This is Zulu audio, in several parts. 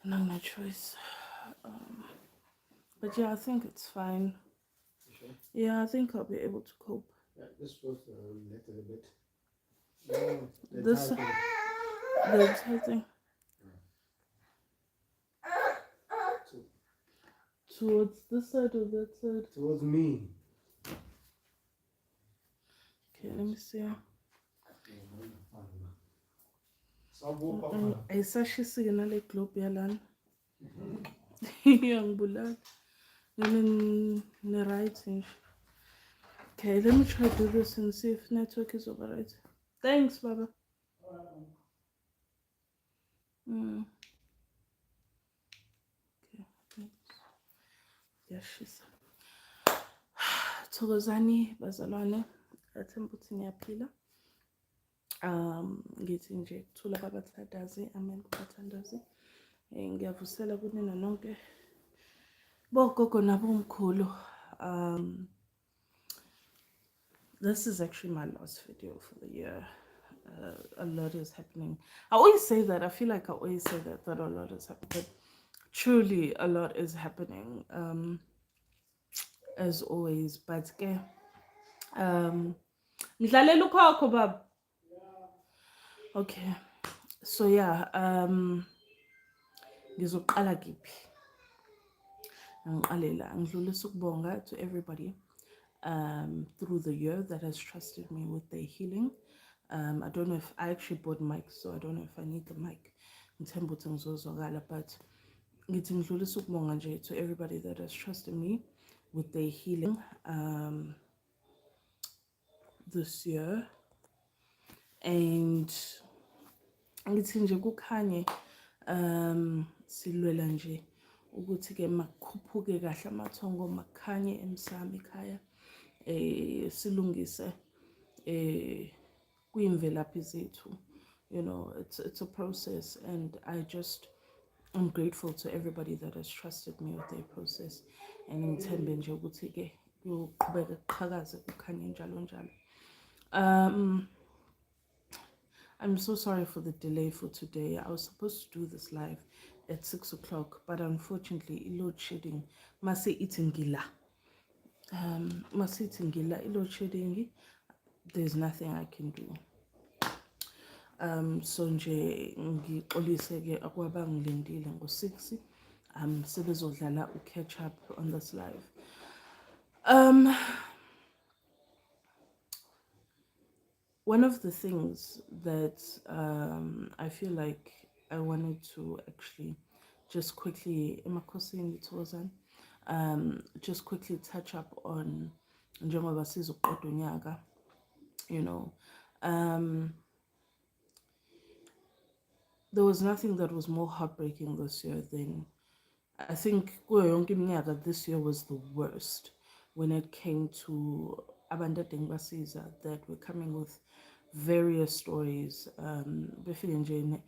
No choice. But yeah, I think it's fine. You sure? Yeah, I think I'll be able to cope. Yeah, just put the letter a bit. No, the This, entire thing. the entire thing. To- Towards this side or that side? Towards me. Okay, let me see. Sabukapha. Ayisashisi-ke nale globe yalana. Iyangibulala. Ne-right nje. Okay, let me try to do this and see if network is alright. Thanks, Baba. Mm. Okay, thanks. Yashisa. Thokozani bazalwane, athemba ukuthi niyaphila. Ngithi nje kuthula kwabathandazi, amen kubathandazi. Ngiyavusela kunina nonke bogogo nabomkhulu. This is actually my last video for the year. A lot is happening. I always say that. I feel like I always say that a lot is happening. But truly, a lot is happening. As always. But ke, ngidlalela ukhokho baba. Okay. So yeah, ngizoqala kiphi? Ngiqalela ngidlulisa ukubonga to everybody through the year that has trusted me with their healing. I don't know if I actually bought mic, so I don't know if I need the mic. Ngithemba ukuthi ngizozwakala, but ngithi ngidlulisa ukubonga nje to everybody that has trusted me with their healing this year. And ngithi nje kukhanye silwela nje ukuthi ke makukhuphuke kahle amathongo, makhanye emsamo ekhaya, silungise kuyimvelaphi zethu. You know, it's a process, and I'm grateful to everybody that has trusted me with their process. And ngithembe nje ukuthi ke kuyoqhubeka kuqhakaze kukhanye njalo njalo. I'm so sorry for the delay for today. I was supposed to do this live at 6 o'clock, but unfortunately, load shedding. Mase itingila. Mase itingila. Load shedding. There's nothing I can do. So nje ngixolise ke akwabangilindile ngo6 sebezodlala catch up on this live. One of the things that I feel like I wanted to actually just quickly, Makhosi, just quickly touch up on njengoba sizoqeda unyaka, you know. There was nothing that was more heartbreaking this year than, I think kuyo yonke iminyaka, this year was the worst when it came to abantu adengibasiza that were coming with various stories. Befike nje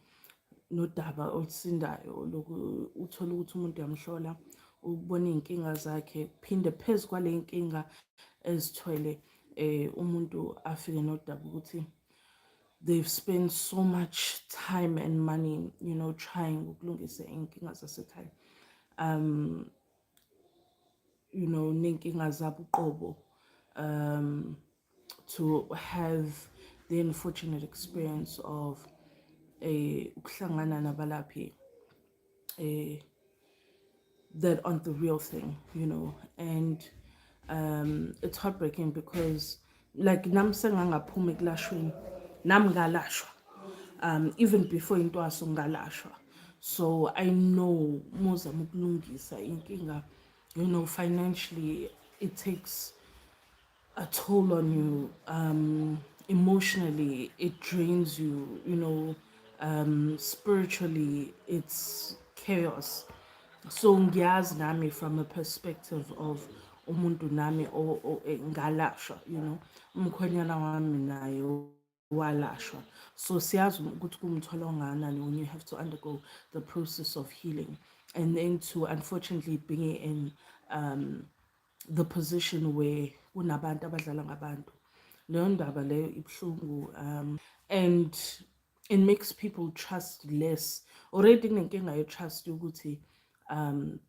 nodaba olusindayo loku uthola ukuthi umuntu uyamhlola ubona iy'nkinga zakhe, phinde phezu kwale y'nkinga ezithwele umuntu afike nodaba ukuthi they've spent so much time and money, you know, trying ukulungisa iy'nkinga zasekhaya. You know, n'inkinga zabo uqobo, to have the unfortunate experience of ukuhlangana nabalaphi that aren't the real thing, you know. And it's heartbreaking because like nami sengangaphuma ekulashweni, nami ngalashwa, even before intwaso ngalashwa. So I know mozama ukulungisa inkinga, you know, financially it takes a toll on you. Emotionally it drains you, you know. Spiritually it's chaos. So ngiyazi nami from a perspective of umuntu nami ngalashwa, you know, umkhwenyana wami naye walashwa. So siyazi ukuthi kumthwalo ongakanani when you have to undergo the process of healing, and then to unfortunately being in the position where kunabantu abadlala ngabantu. Leyo ndaba leyo ibuhlungu. And it makes people trust less. Already inenkinga ye-trust yokuthi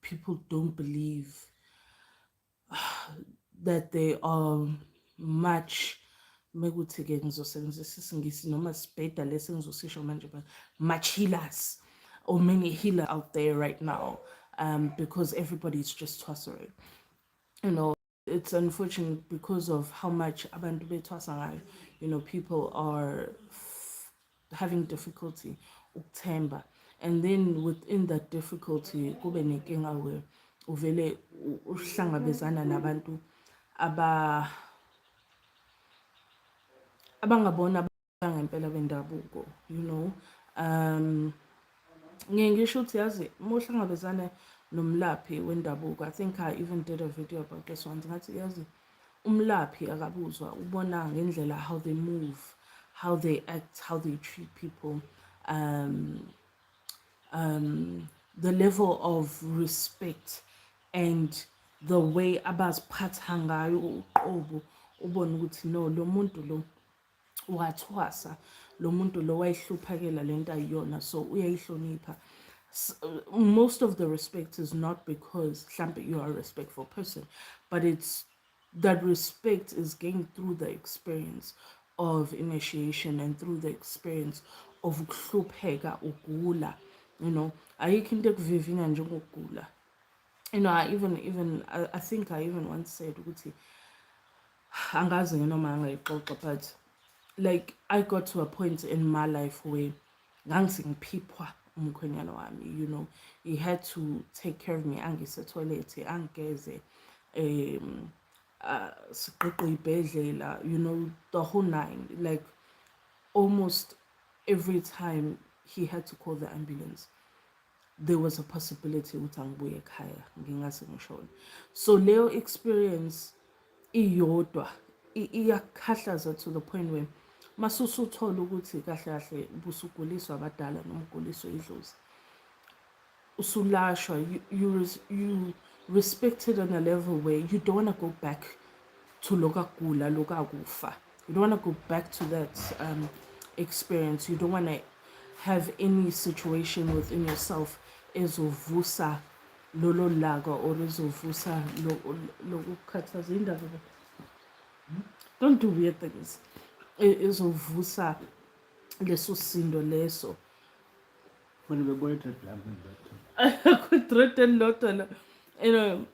people don't believe that they are much mekuthi-ke ngizosebenzisa isingisi noma sibheda lesi engizosisho manje but much healers or many healers out there right now, because everybody's just twassering, you know. It's unfortunate because of how much abantu bethwasa ngayo, you know, people are having difficulty ukuthemba, and then within that difficulty kube nenkinga where uvele uhlangabezana nabantu aba abangabona bangempela bendabuko, you know. um ngisho ukuthi yazi uma uhlangabezana nomlaphi wendabuko, I think I even did a video about this one, ngathi yazi umlaphi akabuzwa ubona ngendlela how they move, how they act, how they treat people, um the level of respect and the way abaziphatha ngayo uqobo, ubone ukuthi no, lo muntu lo wathwasa, lo muntu lo wayihluphakela lento ayiyona, so uyayihlonipha. Most of the respect is not because mhlambe you are a respectful person, but it's that respect is gained through the experience of initiation and through the experience of ukuhlupheka, ugula, you know. Ayikho into ekuvivinya njengokugula, you know. I think I even once said ukuthi angazi noma angayixoxa, but like I got to a point in my life where ngangisiphipha umkhwenyana wami, you know. He had to take care of me, angise toilet, angeze, siqoqe ibhedlela, you know, the whole nine. Like almost every time he had to call the ambulance, there was a possibility ukuthi angibuye ekhaya ngingase ngishone. So leyo experience iyodwa iyakhahlaza to the point where masusuthola ukuthi kahle kahle busuguliswa abadala noma uguliswa idlozi, usulashwa, you respected on a level where you don't want to go back to lokagula lokakufa. You don't want to go back to that experience. You don't want to have any situation within yourself ezovusa lolo laga or ezovusa lokukhathaza indaba. Don't do weird things. Ezovusa leso sindo leso. When we go to that, I could threaten Lotala. You know,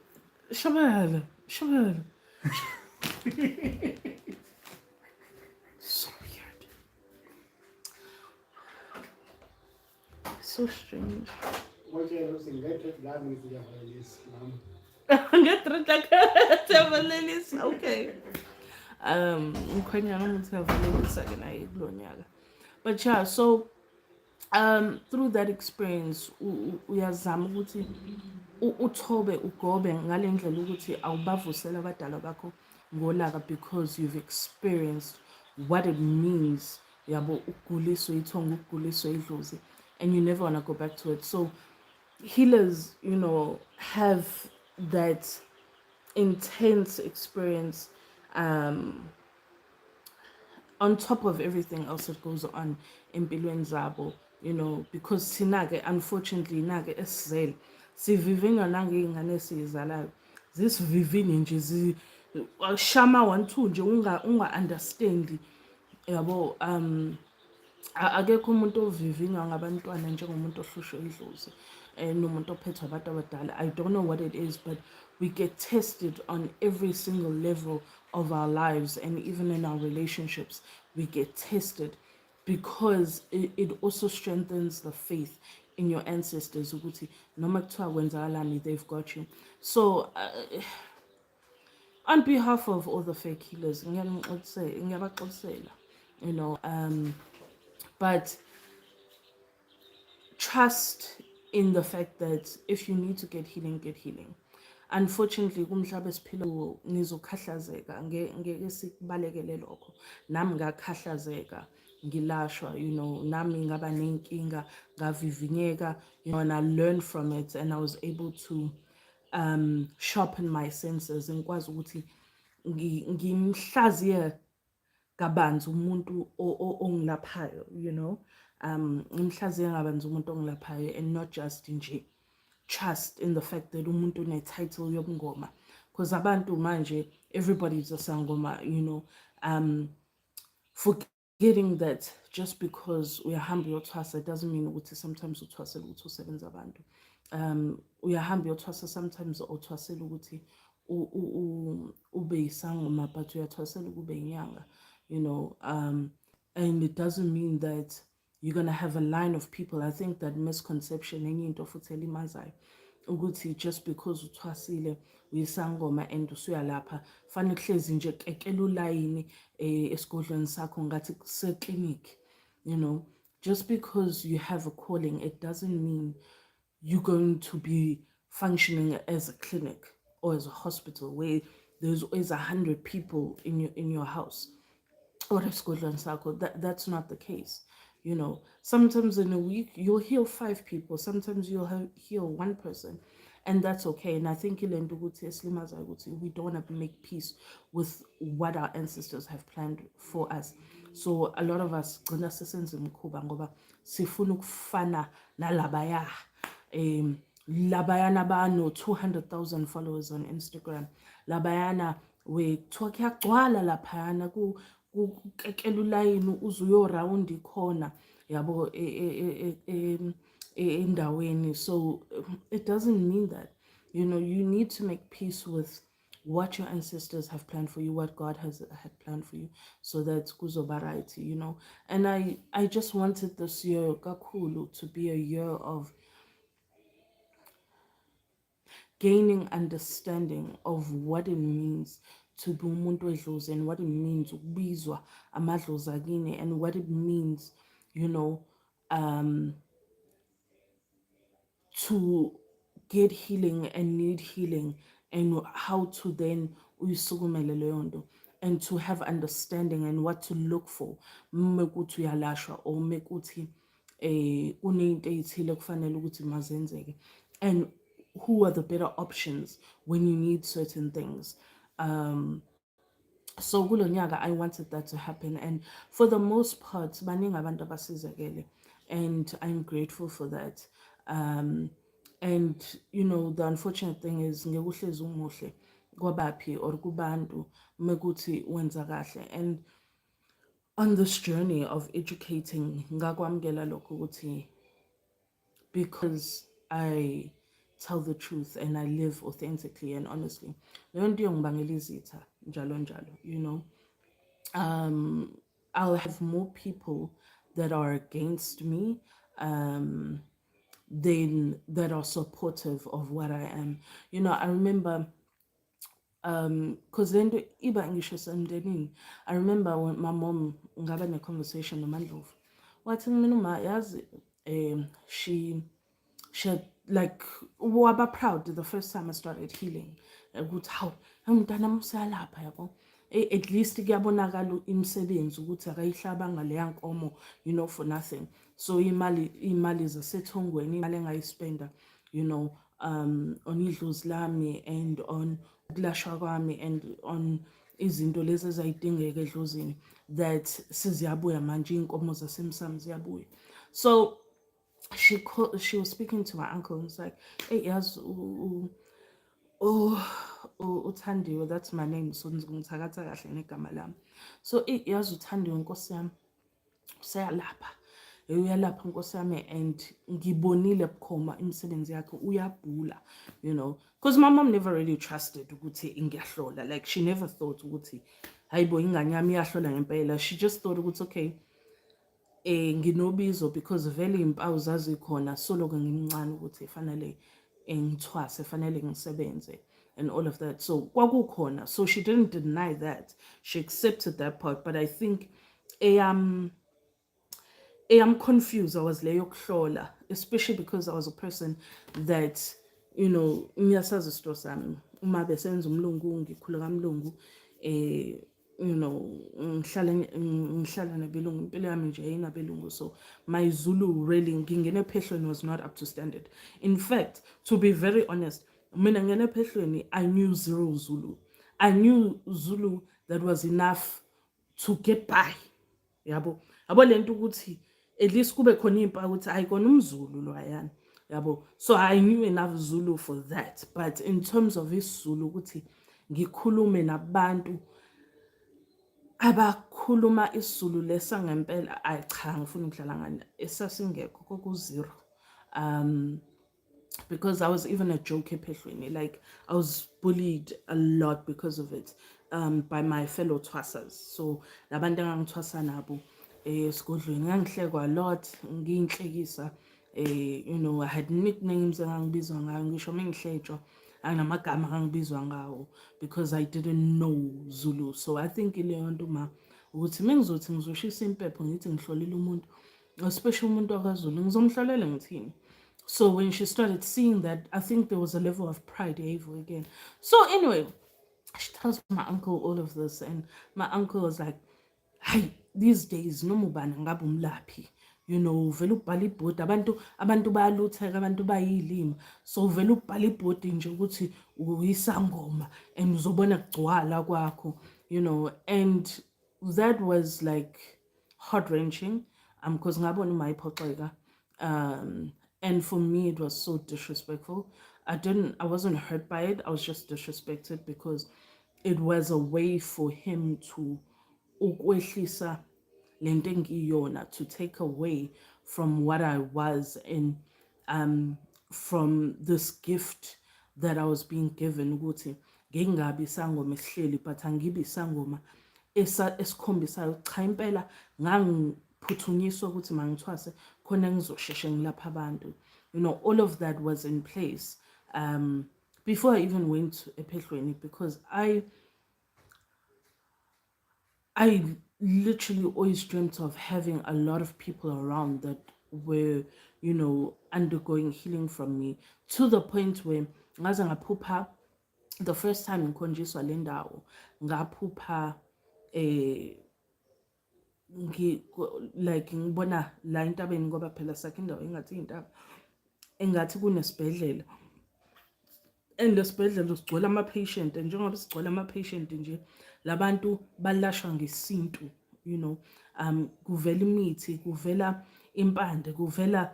Shabal. So weird. So strange. what I was in that garden is Get threatened. Okay. Mkhwenyana umuthi avalelisa ke naye kulo nyaka. But yeah, so through that experience uyazama ukuthi uthobe ugobe ngalendlela ukuthi awubavusela abadala bakho ngolaka, because you've experienced what it means, yabo, ukuguliswa ithonga, ukuguliswa idlozi, and you never want to go back to it. So healers, you know, have that intense experience, on top of everything else that goes on in zabo, you know, because sinake, unfortunately, nake esizele sivivinywa nangey'ngane esiy'zalayo, zisivivinye nje shama 1 2 nje unga-understandi, yabo. Akekho umuntu ovivinywa ngabantwana njengomuntu ohlushwe idlozi, nomuntu ophethwe abantu abadala. I don't know what it is, but we get tested on every single level of our lives, and even in our relationships we get tested, because it also strengthens the faith in your ancestors ukuthi noma kuthiwa kwenzakalani, they've got you. So on behalf of all the fake healers, ngiyabaxolisela, you know, but trust in the fact that if you need to get healing, get healing. Unfortunately, kumhlaba esiphila kuwo ngizokhahlazeka, ngeke sikubalekele lokho. Nami ngakhahlazeka, ngilashwa, you know, nami ngaba nenkinga, ngavivinyeka, you know, and I learned from it, and I was able to sharpen my senses, ngikwazi ukuthi ngimhlaziye kabanzi umuntu ongilaphayo, you know. Ngihlaziya ngabanzi umuntu ongilaphayo, and not just nje trust in the fact that umuntu une title yobungoma, because abantu manje everybody's a sangoma, forgetting that just because uyahamba uyothwasa doesn't mean ukuthi sometimes uthwasela ukuthi usebenza abantu. Uyahamba uyothwasa sometimes uthwasela ukuthi ube yisangoma, but uyathwasela ukube inyanga, and it doesn't mean that you're gonna have a line of people. I think that misconception enye into futhi elimazayo ukuthi just because uthwasile uyisangoma and usuyalapha fanele kuhlezi nje kekela ulayini esigodlweni sakho ngathi kuseclinic. Just because you have a calling, it doesn't mean you're going to be functioning as a clinic or as a hospital where there's always 100 people in your house or esigodlweni sakho. That's not the case. Sometimes in a week you'll heal 5 people, sometimes you'll heal 1 person, and that's okay. And I think we don't want to make peace with what our ancestors have planned for us. So a lot of us gcina sesenza imikhuba ngoba sifuna ukufana nalabaya labayana bano 200,000 followers on Instagram, labayana we kuthiwa kuyagcwala laphayana kukekela ulayini uze uyorawundi khona yabo endaweni. So it doesn't mean that. You need to make peace with what your ancestors have planned for you, what God had planned for you, so that kuzoba right. And I just wanted this year kakhulu to be a year of gaining understanding of what it means to be umuntu wedlozi, and what it means ukubizwa amadlozi akini, and what it means, to get healing and need healing, and how to then uyisukumele leyo nto, and to have understanding and what to look for mekuthi uyalashwa or mekuthi kuneyinto ezithile kufanele ukuthi mazenzeke, and who are the better options when you need certain things. So kulo nyaka I wanted that to happen, and for the most part baningi abantu abasizakele, and I'm grateful for that. And the unfortunate thing is ngeke uhlezi umuhle kwabaphi or kubantu mekuthi wenza kahle. And on this journey of educating ngakwamukela lokho ukuthi because I tell the truth and I live authentically and honestly, leyo nto iyongibangela izitha njalo njalo. I'll have more people that are against me than that are supportive of what I am. I remember because then iba ngisho semndenini. I remember when my mom ngaba ne-conversation noMandlovu wathi mina uma yazi she had, like, waba proud the first time I started healing ukuthi hawu umntana useyalapha yabo. At least kuyabonakala imisebenzi ukuthi akayihlabanga leya nkomo for nothing. So imali zasethongweni, imali engayispenda on idlozi lami and on ukulashwa kwami and on izinto lezi ezayidingeka edlozini, that siziyabuya manje inkomo zasemsamo ziyabuya. So she was speaking to my uncle and was like, hey, yes, Thandi, that's my name, so ngithakatha kahle negama lami. So yazi uThandiwe nkosi yami useyalapha uyalapha nkosi yami, and ngibonile bukhoma imisebenzi yakhe uyabhula, because my mom never really trusted ukuthi ngiyahlola. Like, she never thought ukuthi hayibo ingane yami iyahlola ngempela. She just thought ukuthi okay, nginobizo because vele impawu zazikhona soloku ngimncane ukuthi fanele ngithwase, fanele ngisebenze and all of that. So kwakukhona. So she didn't deny that. She accepted that part. But I think I'm confused. I was leyo kuhlola, especially because I was a person that, ngiyasazi isito sami. Uma besenza umlungu ngikhula kamlungu, ngihlala nabelungu, impilo yami nje ayinabelungu. So my Zulu really ngingena ephehlweni was not up to standard. In fact, to be very honest, mina ngena ephehlweni I knew zero Zulu. I knew Zulu that was enough to get by. Yabo lento ukuthi at least kube khona impawu ukuthi ayikona umZulu loyana, yabo. So I knew enough Zulu for that, but in terms of isiZulu ukuthi ngikhulume nabantu abakhuluma isiZulu lesangempela, ayi cha, ngifuna ukudlala ngani, esasingekho kokuzero. um because I was even a joke ephehlweni. Like I was bullied a lot because of it, by my fellow twasas. So labantu engangithwasa nabo esigodlweni ngangihlekwa a lot, ngiyinhlekisa. You know, I had nicknames engangibizwa ngayo, ngisho mengihletshwa anginamagama angangibizwa ngawo because I didn't know Zulu. So I think ileyo nto ma ukuthi mengizothi ngizoshisa impepho ngithi ngihlolile umuntu, especially umuntu wakwaZulu, ngizomhlolela ngithini. So when she started seeing that, I think there was a level of pride evil again. So anyway, she tells my uncle all of this, and my uncle was like, "Hey, these days no mubana ngabe umlaphi. You know, vele ubhala ibhodi, abantu bayalutheka, abantu bayilima. So vele ubhala ibhodi nje ukuthi uyisangoma and uzobona kugcwala kwakho, you know." And that was like heart-wrenching, because ngabona umayiphoxeka. And for me it was so disrespectful. I wasn't hurt by it, I was just disrespected because it was a way for him to ukwehlisa lento engiyona, to take away from what I was, and from this gift that I was being given ukuthi ngingabi isangoma esihleli, but angibe isangoma esikhombisayo cha impela ngangiphuthunyiswa ukuthi mangithwase khona ngizosheshe ngilapha abantu. You know, all of that was in place before I even went ephehlweni, because I literally always dreamt of having a lot of people around that were, you know, undergoing healing from me, to the point where ngaze ngaphupha the first time ngikhonjiswa le ndawo, ngaphupha like ngibona la entabeni ngoba phela sakhe indawo engathi intaba, engathi kunesibhedlela, and lesibhedlela sigcwele ama-patient, and njengoba sigcwele ama-patient nje labantu balashwa ngesintu, you know. Kuvela imithi, kuvela impande, kuvela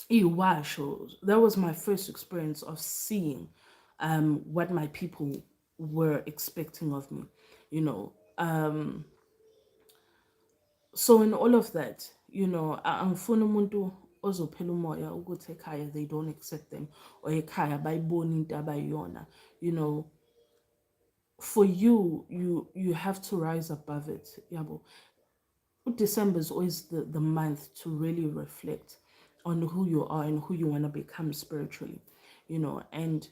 iwasho. That was my first experience of seeing what my people were expecting of me, you know. So in all of that, you know, angifuni umuntu ozophela umoya ukuthi ekhaya they don't accept them, or ekhaya bayibona into abayiyona. You know, for you have to rise above it, yabo. December is always the month to really reflect on who you are and who you want to become spiritually, you know. And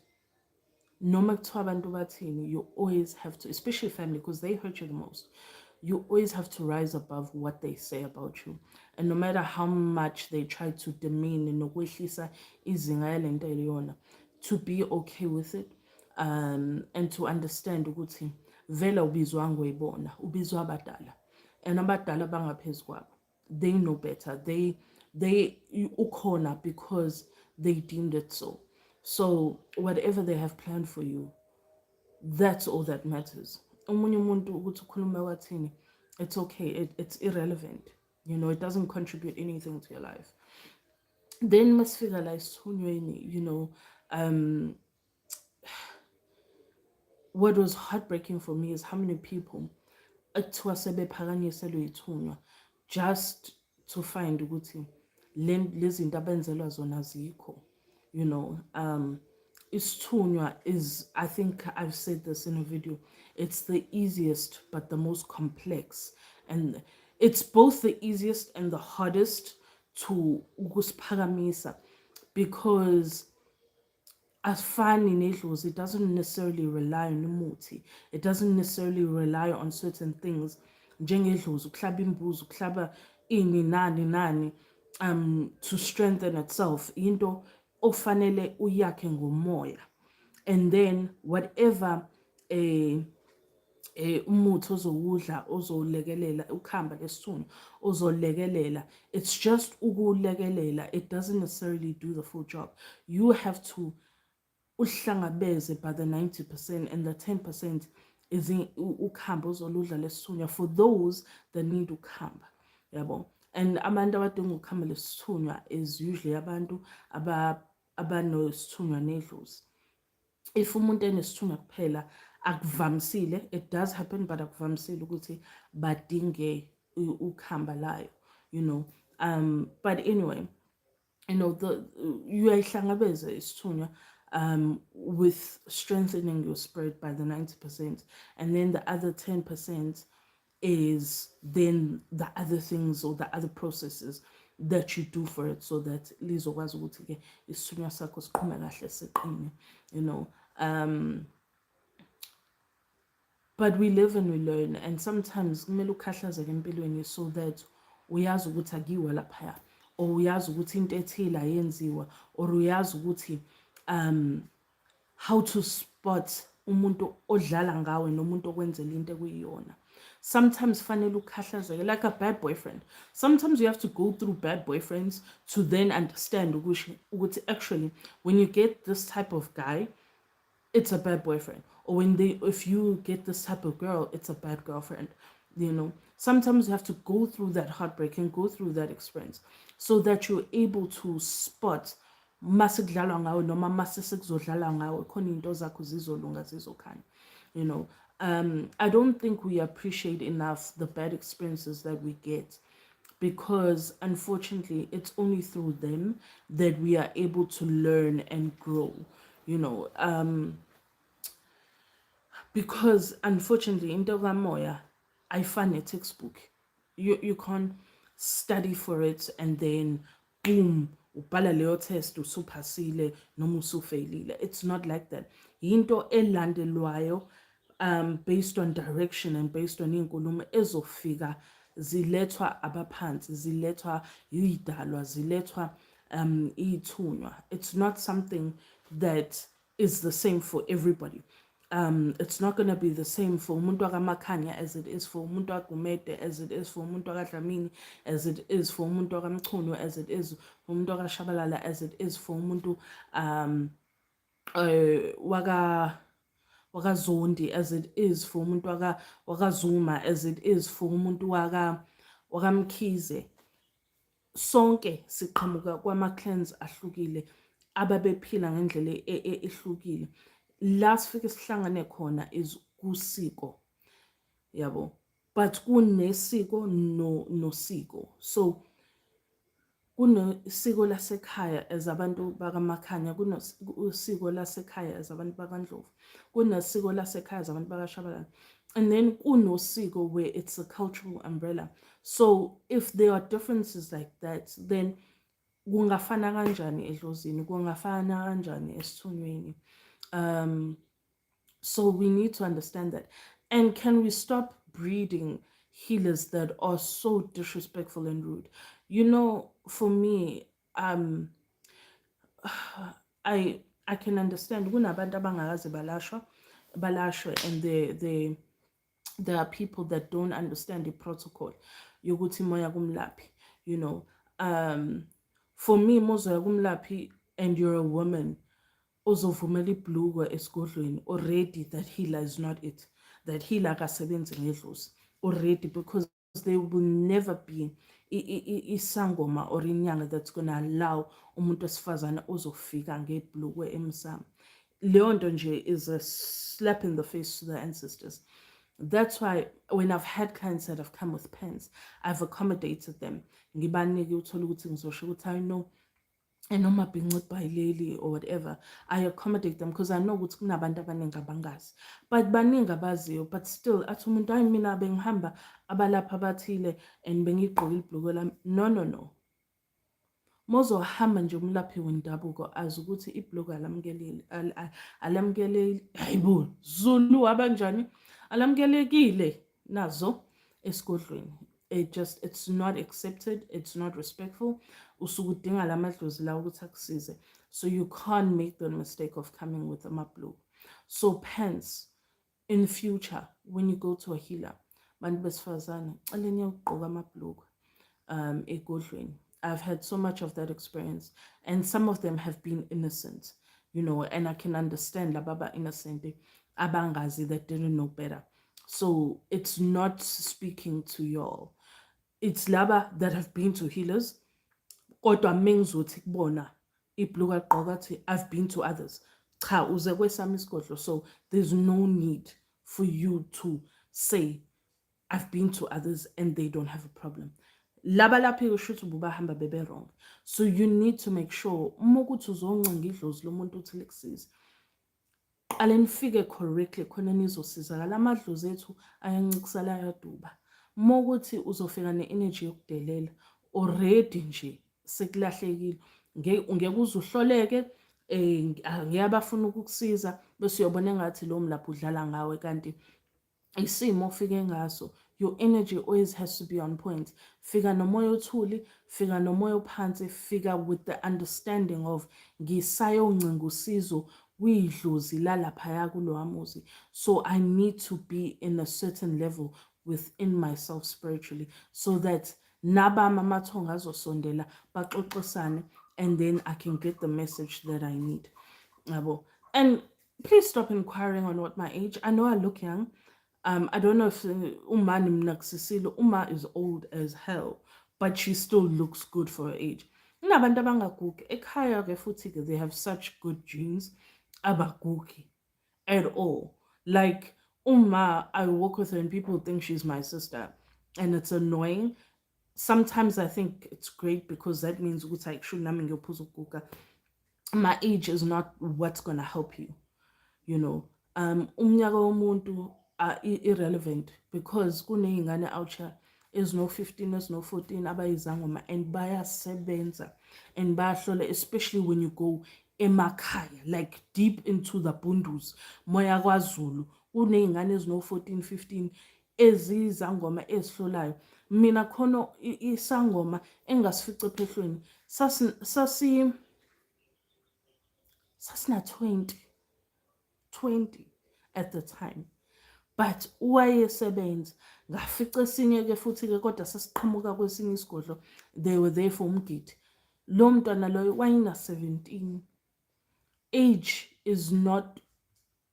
noma kuthiwa abantu bathini, you always have to, especially family, because they hurt you the most, you always have to rise above what they say about you. And no matter how much they try to demean nokwehlisa izinga yalento eliyona, to be okay with it, and to understand ukuthi vela ubizwa ngoyibona, ubizwa abadala, and abadala bangaphezu kwabo, they know better, they ukhona because they deemed it so. So whatever they have planned for you, that's all that matters. Omunye umuntu ukuthi ukhulume wathini, it's okay, it's irrelevant, you know, it doesn't contribute anything to your life. Then masifika la esithunyweni, you know, what was heartbreaking for me is how many people ekuthiwa sebephakanyiselwe ithunywa just to find ukuthi lezi zinto abenzelwa zona azikho, you know. Isithunywa is, I think I've said this in a video, it's the easiest but the most complex, and it's both the easiest and the hardest to ukusiphakamisa, because asifani nedlozi, it doesn't necessarily rely on umuthi, it doesn't necessarily rely on certain things. Njengedlozi ukuhlaba imbuzi, ukuhlaba ini nani to strengthen itself, into ofanele uyakhe ngomoya, and then whatever umuthi ozowudla ozolekelela ukhamba lesithunywa ozolekelela, it's just ukulekelela, it doesn't necessarily do the full job. You have to uhlangabeze by the 90%, and the 10% is ukhamba ozoludla lesithunywa for those that need ukhamba, yabo. And abantu abadinga ukuhambela isithunywa is usually abantu abanosithunywa nedlozi. If umuntu enesithunywa kuphela akuvamisile, it does happen, but akuvamisile ukuthi badinge ukuhamba layo, you know. But anyway, you know, uyayihlangabeza isithunywa with strengthening your spirit by the 90%, and then the other 10% is then the other things or the other processes that you do for it, so that lizokwazi ukuthi ke isithunywa sakho siqhume kahle siqine, you know. But we live and we learn, and sometimes kumele ukhahlazeke empilweni so that uyazi ukuthi akiwa laphaya, or uyazi ukuthi into ethile ayenziwa, or uyazi ukuthi how to spot umuntu odlala ngawe nomuntu okwenzela into ekuyiyona. Sometimes fanele ukhahlazeke, like a bad boyfriend. Sometimes you have to go through bad boyfriends to then understand ukuthi actually when you get this type of guy, it's a bad boyfriend. Or if you get this type of girl, it's a bad girlfriend. You know, sometimes you have to go through that heartbreak and go through that experience so that you're able to spot masekudlalwa ngawe noma masesekuzodlala ngawe khona into zakho zizolunga zizokhanya. You know, I don't think we appreciate enough the bad experiences that we get, because unfortunately it's only through them that we are able to learn and grow, you know. Because unfortunately into kamoya ayifani ne-textbook. You can't study for it and then boom ubhala leyo test usuphasile noma usufeyilile. It's not like that. Into elandelwayo based on direction and based on inkulumo ezofika zilethwa abaphansi, zilethwa yidalwa, zilethwa ithunywa. It's not something that is the same for everybody. It's not going to be the same for umuntu akamakhanya as it is for umuntu agumede, as it is for umuntu akadlamini, as it is for umuntu akamchunu, as it is for umuntu akashabalala, as it is for umuntu wakazondi, as it is for umuntu wakazuma, as it is for umuntu wakamkhize. Sonke siqhamuka kwama-clans ahlukile ababephila ngendlela ehlukile. La sifike sihlangane khona is kusiko, yabo. But kunesiko nosiko. So kunesiko lasekhaya as abantu bakamakhanya, kunesiko lasekhaya as abantu bakandlovu, kunesiko lasekhaya as abantu bakashabalala, and then kunosiko where it's a cultural umbrella. So if there are differences like that, then kungafana kanjani edlozini, kungafana kanjani esithunyweni. So we need to understand that. And can we stop breeding healers that are so disrespectful and rude? You know, for me, I can understand kunabantu abangakaze balashwe, and there are people that don't understand the protocol yokuthi moya kumlaphi, you know. For me, moya kumlaphi and you're a woman, ozovumela ibhlukwe esigodlweni, already that healer is not it. That healer akasebenzi ngedlozi already, because there will never be isangoma or inyanga that's going to allow umuntu wesifazane ozofika ngebhlukwe emsamo. Leyo nto nje is a slap in the face to the ancestors. That's why when I've had clients that have come with pens, I've accommodated them. Ngibanike uthola ukuthi ngizosho ukuthi I know, and noma bhinqi bayileli or whatever, I accommodate them because I know ukuthi kunabantu abaningi abangazi, but baningi abaziyo. But still athi umuntu hayi mina bengihamba abalapha abathile and bengigqoka ibhlukwe lami. No, mozohamba nje umlaphi wendabuko azi ukuthi ibhlukwe alamkeleli, hayibo Zulu abanjani, alamkelekile nazo esigodlweni. It's not accepted, it's not respectful. Usukudinga lamadlozi la ukuthi akusize, so you can't make the mistake of coming with a mabhlukwe. So hence, in future when you go to a healer, bantu besifazane xeleni ukugqoka amabhlukwe egodlweni. I've had so much of that experience, and some of them have been innocent, you know, and I can understand lababa innocent abangazi that didn't know better. So it's not speaking to y'all. It's laba that have been to healers. Kodwa mengizothi kubona ibhluku agqoka athi I've been to others. Cha, uze kwesami isigodlo. So there's no need for you to say I've been to others and they don't have a problem. Laba lapha kusho ukuthi ubahamba bebe wrong. So you need to make sure uma ukuthi uzoncenga idlozi lomuntu uthi likusize. Qale nifike correctly khona nizosizakala. Amadlozi ethu ayancikisala ayaduba. Uma ukuthi uzofika ne-energy yokudelela already nje sekulahlekile, ngeke uze uhloleke ngeke abafuna ukukusiza bese uyobona engathi lo mlapho udlala ngawe kanti isimo ofike ngaso. Your energy always has to be on point. Fika nomoya othuli, fika nomoya ophansi, fika with the understanding of ngisayoncenga usizo kuyidlozi lalaphaya kulowa muzi. So I need to be in a certain level within myself spiritually so that nabama amathonga azosondela baxoxisane and then I can get the message that I need. And please stop inquiring on what my age. I know I look young. I don't know if Uma nimnaksisilo. Uma is old as hell, but she still looks good for her age. Nabantu abangagugi ekhaya ke futhi ke they have such good genes abagugi at all. Like Uma, I walk with her and people think she's my sister, and it's annoying. Sometimes I think it's great because that means my age is not what's gonna help you, you know. Umnyaka womuntu irrelevant because kuneyingane outsha is no 15 is no 14 abayizangoma and bayasebenza and bayahlola, especially when you go emakhaya like deep into the bundus moya kwaZulu. Kuneyingane ezino 14 15 ezizangoma ezihlolayo. Mina khona isangoma engasifice ephehlweni sasina 20 at the time, but wayesebenza. Ngafica esinye ke futhi ke kodwa sasiqhamuka kwesinye isigodlo, they were there for umgidi. Lo mntwana loyo wayina 17. Age is not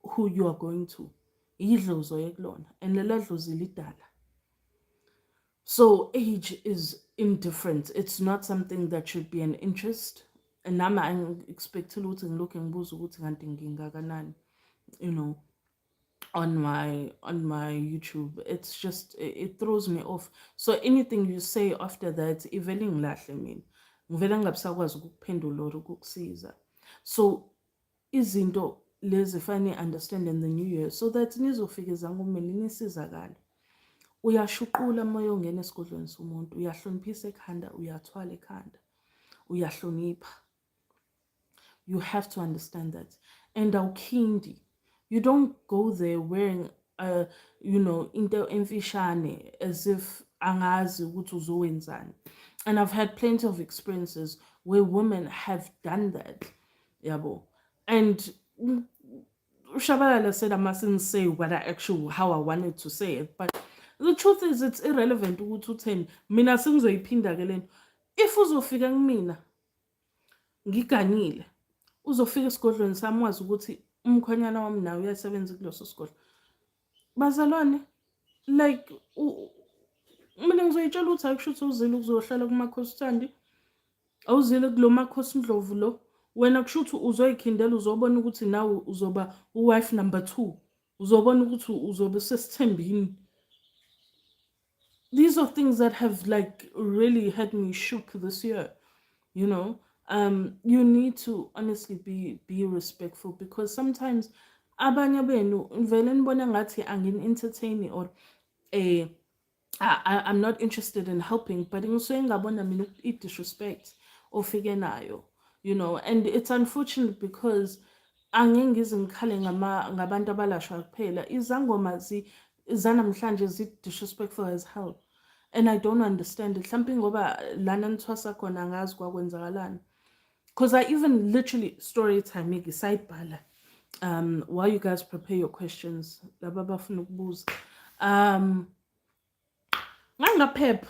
who you are going to. Idlozi yekulona and lela dlozi lidala. So age is indifferent. It's not something that should be an interest. And I'm expecting looking you know, on my YouTube. It's just it throws me off. So anything you say after that, ivele ngilahle mina. Ngivele ngabisakwazi ukuphendula or ukukusiza. So izinto lezi fanele understand in the new year so that nizofika ezangomeni nisizakala. Uyashuqula moya ongena esigodlweni somuntu, uyahloniphisa ekhanda, uyathwala ekhanda, uyahlonipha. You have to understand that. And awukindi. You don't go there wearing into emfishane as if angazi ukuthi uzowenzani. And I've had plenty of experiences where women have done that. Yabo. And Shabalala said I mustn't say how I wanted to say it, but the truth is it's irrelevant ukuthi utheni. Mina sengizoyiphinda ke lento. If uzofika kumina ngiganile, uzofika esigodlweni sami wazi ukuthi umkhonyana wami nawe uyasebenza kuleso sigodlo. Bazalwane, like mina ngizoyitshela ukuthi akusho ukuthi uzile ukuzohlala kumakhosi Thandi. Awuzile kulo makhosi Ndlovu lo. Wena kusho ukuthi uzoyikhindela uzobona ukuthi nawe uzoba wife number 2. Uzobona ukuthi uzobe sesithembini. These are things that have like really had me shook this year, you know. You need to honestly be respectful because sometimes abanye benu vele nibona ngathi angin entertain or I'm not interested in helping, but ngisuke ngabona mina disrespect ofike nayo, you know. And it's unfortunate because angeke ngize ngikhale ngabantu abalashwa kuphela. Izangoma zanamhlanje disrespectful as hell. And I don't understand it. Mhlawumbe ngoba lana nithwasa khona angazi kwakwenzakalani. Because I even literally story time ngisayibhala while you guys prepare your questions. Laba bafuna ukubuza. Pep.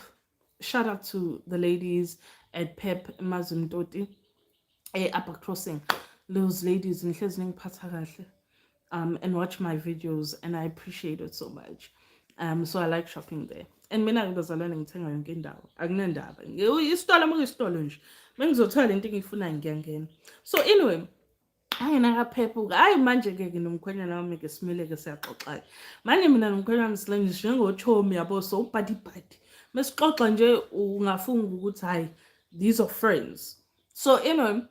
Shout out to the ladies at Pep Mazimtoti. Upper Crossing. Those ladies and and watch my videos and I appreciate it so much. So I like shopping there. and mina ngibazalwane ngithenga yonke indawo akunendaba isitolo uma kuyisitolo nje mengizothola lento engiyifunayo ngiyangena. So anyway, hayi nakaphephuka hayi manje-ke ke nomkhwenyana wami-ke simile-ke siyaxoxa-ke manje mina nomkhwenyana sile ngisho njengochomi yabo so ubhadibhadi mesixoxa nje ungafunga ukuthi hayi these are friends. So anyway,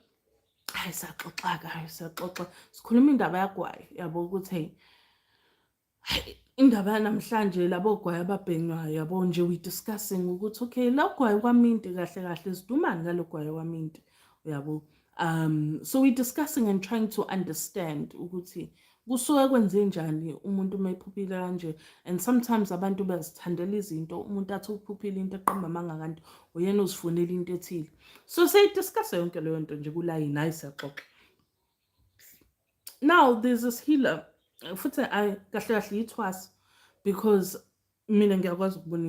hayi siyaxoxa-ke hayi siyaxoxa sikhuluma indaba yagwayi yabo ukuthi hey indaba yanamhlanje labo gwaya ababhenywayo yabo nje we discussing ukuthi okay la gwaya kwaminti kahle kahle sidumani ngalo gwaya kwaminti uyabo. So we discussing and trying to understand ukuthi kusuke kwenzenjani umuntu mayiphuphile kanje, and sometimes abantu bazithandela izinto umuntu athi uphuphile into eqamba amanga kanti uyena uzifunela into ethile. So sayidiscussa yonke leyo nto nje kulayini hayi siyaxoxa. Now there's this healer futhi kahle kahle ithwasa because mina ngiyakwazi ukubona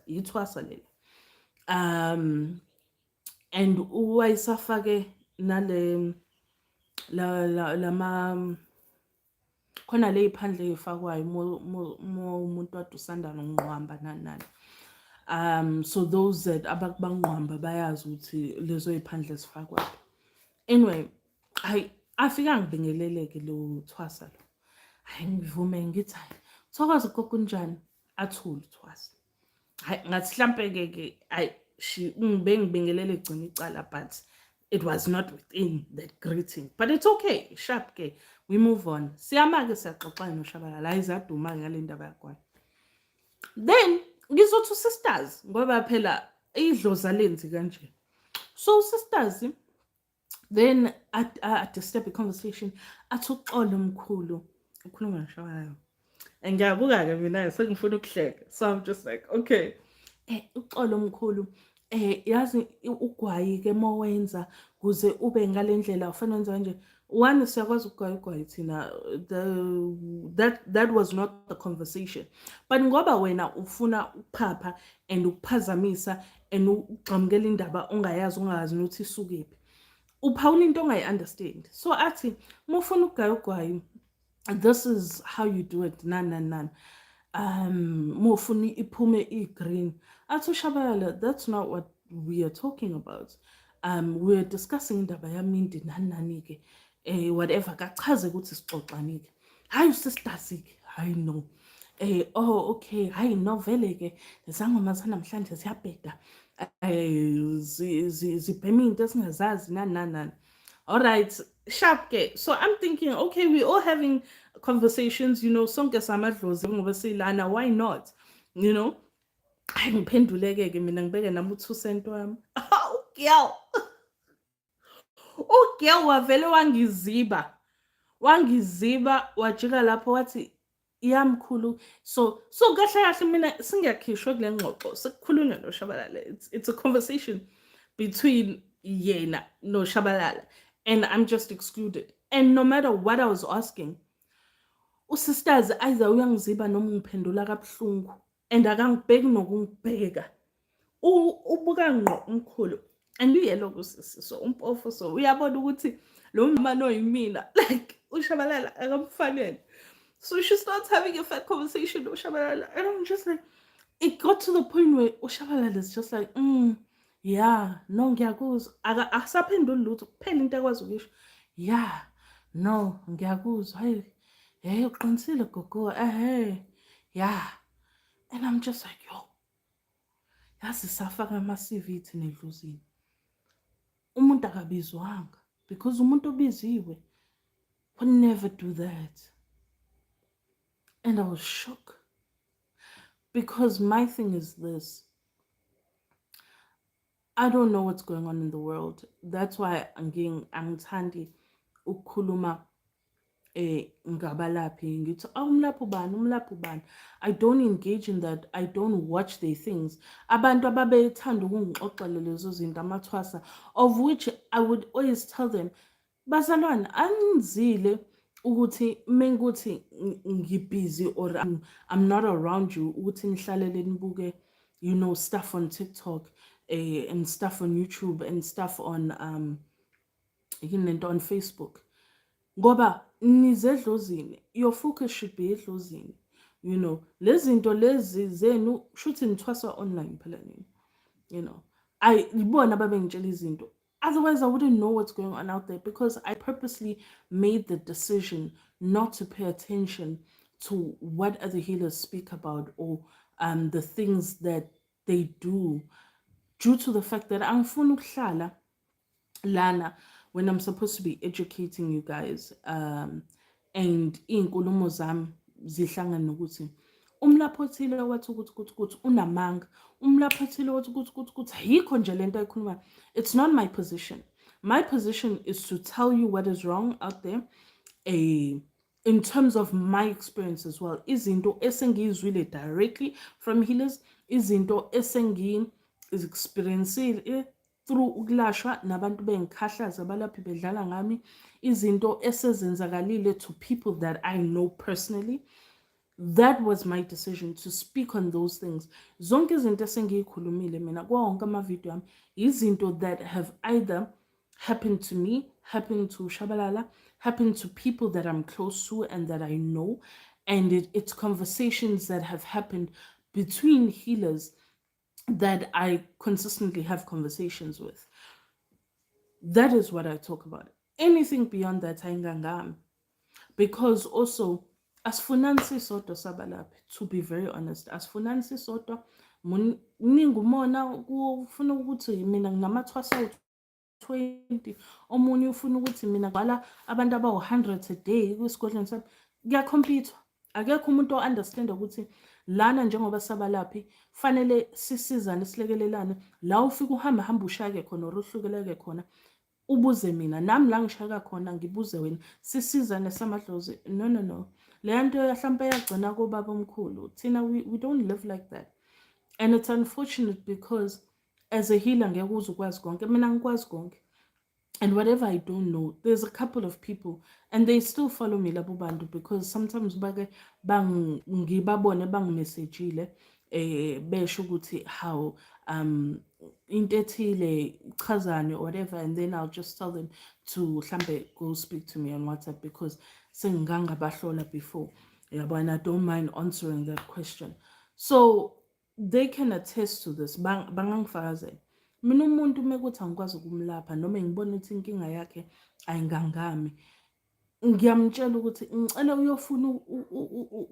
ithwasa lela. And wayisafake nale lama khona le iphandle eyifakwayo umuntu wade usanda nonqwamba nani. So those that abakubanqwamba bayazi ukuthi lezo iphandle zifakwayo. Anyway, hayi afika ngibingeleleke lo thwasa lo. Hayi ngivume ngithi hayi thokoza gogo kunjani athule uthwasa. Hayi ngathi mhlambe-ke hayi ngibingelele egcina icala but it was not within that greeting, but it's okay sharp ke we move on. Siyama-ke siyaxoxa noShabalala hayi zaduma ngale ndaba yakwayo. Then ngizothi sisters ngoba phela idlozi lenzi kanje. So sisters then at disturb the conversation athi uxolo mkhulu ukhuluma noShabalala. And ngiyabuka-ke mina sengifuna ukuhleka, so I'm just like okay uxolo mkhulu yazi ugwayi-ke mowenza kuze ube ngale ndlela ufana wenza kanje. One siyakwazi ukugwaya ugwayi thina, that was not the conversation, but ngoba wena ufuna ukuphapha and ukuphazamisa and ugxamukela indaba ungayazi nokuthi isukephi uphawula into ongayi-understand. So athi uma ufuna ukugaya ugwayi this is how you do it nani. Mufuni iphume i-green. Athi uShabalala, that's not what we are talking about. We're discussing indaba yaminti nani-ke. Whatever, kachaze ukuthi sixoxani-ke. Hayi sisters-ke, hayi no. Oh okay, hayi no vele-ke nezangoma zanamhlanje ziyabheda. Zibhema into esingazazi nani. All right, sharp ke. So I'm thinking, okay, we're all having conversations, sonke samadlozi ngoba silana, why not? Hayi ngiphenduleke-ke mina ngibeke nami u2 cent wami. Girl. Girl wavele wangiziba wajika lapho wathi yamkhulu. So kahle kahle mina singiyakhishwa kule ngxoxo sekukhulunywa noShabalala. It's a conversation between yena noShabalala and I'm just excluded. And no matter what I was asking, usisters either uyangiziba noma ngiphendula kabuhlungu and akangibheki nokungibheka. Ubuka ngqo umkhulu and uyelo kusisi so umpofo so uyabona ukuthi lo mama noyimina like uShabalala akamfanele. So she starts having a fat conversation with Shabalala and I'm just like, it got to the point where uShabalala is just like yeah no ngiyakuzwa asaphenduli lutho kuphela into akwazi ukuyisho yeah no ngiyakuzwa hayi uqinisile gogo yeah. And I'm just like yo yazi safaka ama-CV thina edluzini umuntu akabizwanga because umuntu obiziwe would never do that. And I was shocked because my thing is this, I don't know what's going on in the world. That's why angithandi ukukhuluma ngabalaphi ngithi umlaphi ubani. I don't engage in that. I don't watch their things. Abantu ababethanda ukungixoxela lezo zinto amathwasa, of which I would always tell them bazalwane anizile ukuthi menguthi ngibusy or I'm not around you ukuthi nihlalele nibuke stuff on TikTok and stuff on YouTube and stuff on on Facebook. Ngoba nize edlozini, your focus should be edlozini. lezi zinto lezi zenu shuthi nithwasa online phela nini, you know. Ibona babengitshela izinto. Otherwise, I wouldn't know what's going on out there because I purposely made the decision not to pay attention to what other healers speak about or the things that they do due to the fact that angifuni ukuhlala lana when I'm supposed to be educating you guys and iy'nkulumo zami zihlangane nokuthi umlaphi othile wathi ukuthi unamanga, umlaphi othile wathi ukuthi ayikho nje lento ayikhulumayo. It's not my position. My position is to tell you what is wrong out there, a in terms of my experience as well. Izinto esengiyizwile directly from healers, izinto experiencile through ukulashwa nabantu bengikhahlaza abalaphi bedlala ngami, izinto esezenzakalile to people that I know personally. That was my decision to speak on those things. Zonke izinto esengiyikhulumile mina kwa wonke amavidiyo ami izinto that have either happened to me, happened to Shabalala, happened to people that I'm close to and that I know. And it's conversations that have happened between healers that I consistently have conversations with. That is what I talk about. Anything beyond that, ayingangami. Because also, asifunani sisodwa sabalaphi, to be very honest, asifunani sisodwa. Mningi umona ufuna ukuthi mina nginamathwasa awu-20, omunye ufuna ukuthi mina ngibhala abantu abawu-100 a day kwisigodlweni sami. Kuyakhompyuthwa. Akekho umuntu o-understanda ukuthi lana njengoba sabalaphi fanele sisizane silekelelane. La ufika hamba ushayeke khona or uhlukeleke khona ubuze mina, nami la ngishaka khona ngibuze wena, sisizane samadlozi. No. Le nto mhlampe yagcina kubaba omkhulu. Thina we don't live like that. And it's unfortunate because as a healer ngeke uze ukwazi konke. Mina ngikwazi konke. And whatever I don't know, there's a couple of people and they still follow me labo bantu because sometimes bake ngibabone bangimessagile besho ukuthi how into ethile chazane or whatever, and then I'll just tell them to hlambe go speak to me on WhatsApp because sengangabahlola before. Yeah, but I don't mind answering that question. So they can attest to this. Bangangifakazela. Mina umuntu mekuthi angikwazi ukumlapha noma ngibona ukuthi inkinga yakhe ayingangami, ngiyamtshela ukuthi ngicela uyofuna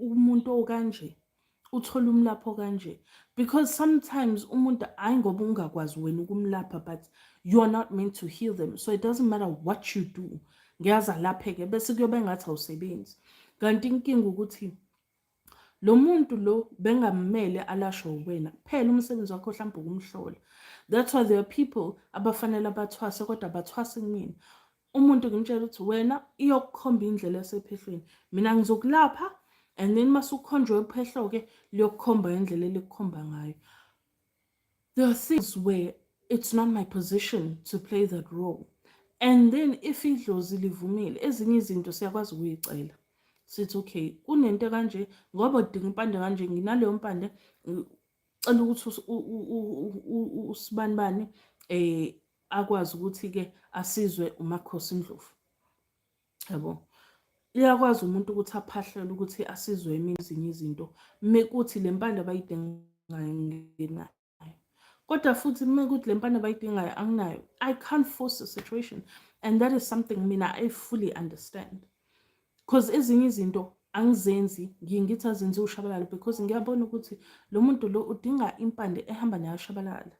umuntu okanje, uthole umlapho kanje, because sometimes umuntu ayingoba ungakwazi wena ukumlapha but you are not meant to heal them, so it doesn't matter what you do, ngiyaza lapheke bese kuyobe ngathi awusebenzi. Kanti inkinga ukuthi lo muntu lo bengamele alashwe wena phela umsebenzi wakho mhlawumbe ukumhlola. That's why there are people abafanele abathwase kodwa abathwase kumina. Umuntu ngimtshela ukuthi wena iyokukhomba indlela esephehlweni, mina ngizokulapha and then masukhonjwe ephehlo ke liyokukhomba indlela elikukhomba ngayo. There are things where it's not my position to play that role. And then if idlozi livumile, ezinye izinto siyakwazi ukuyicela. Sithi okay, kunento kanje ngoba udinga impande kanje, nginaleyo mpande, cela ukuthi usibanibani akwazi ukuthi ke asizwe uMakhosi Ndlovu. Yabo. Iyakwazi umuntu ukuthi aphahlele ukuthi asizwe ezinye izinto mekuthi le mpande abayidingayo nginayo. Kodwa futhi mekuthi le mpande abayidingayo anginayo, I can't force the situation, and that is something mina I fully understand. Because ezinye izinto angizenzi ngithi azenze uShabalala because ngiyabona ukuthi lo muntu lo udinga impande ehamba nayo uShabalala,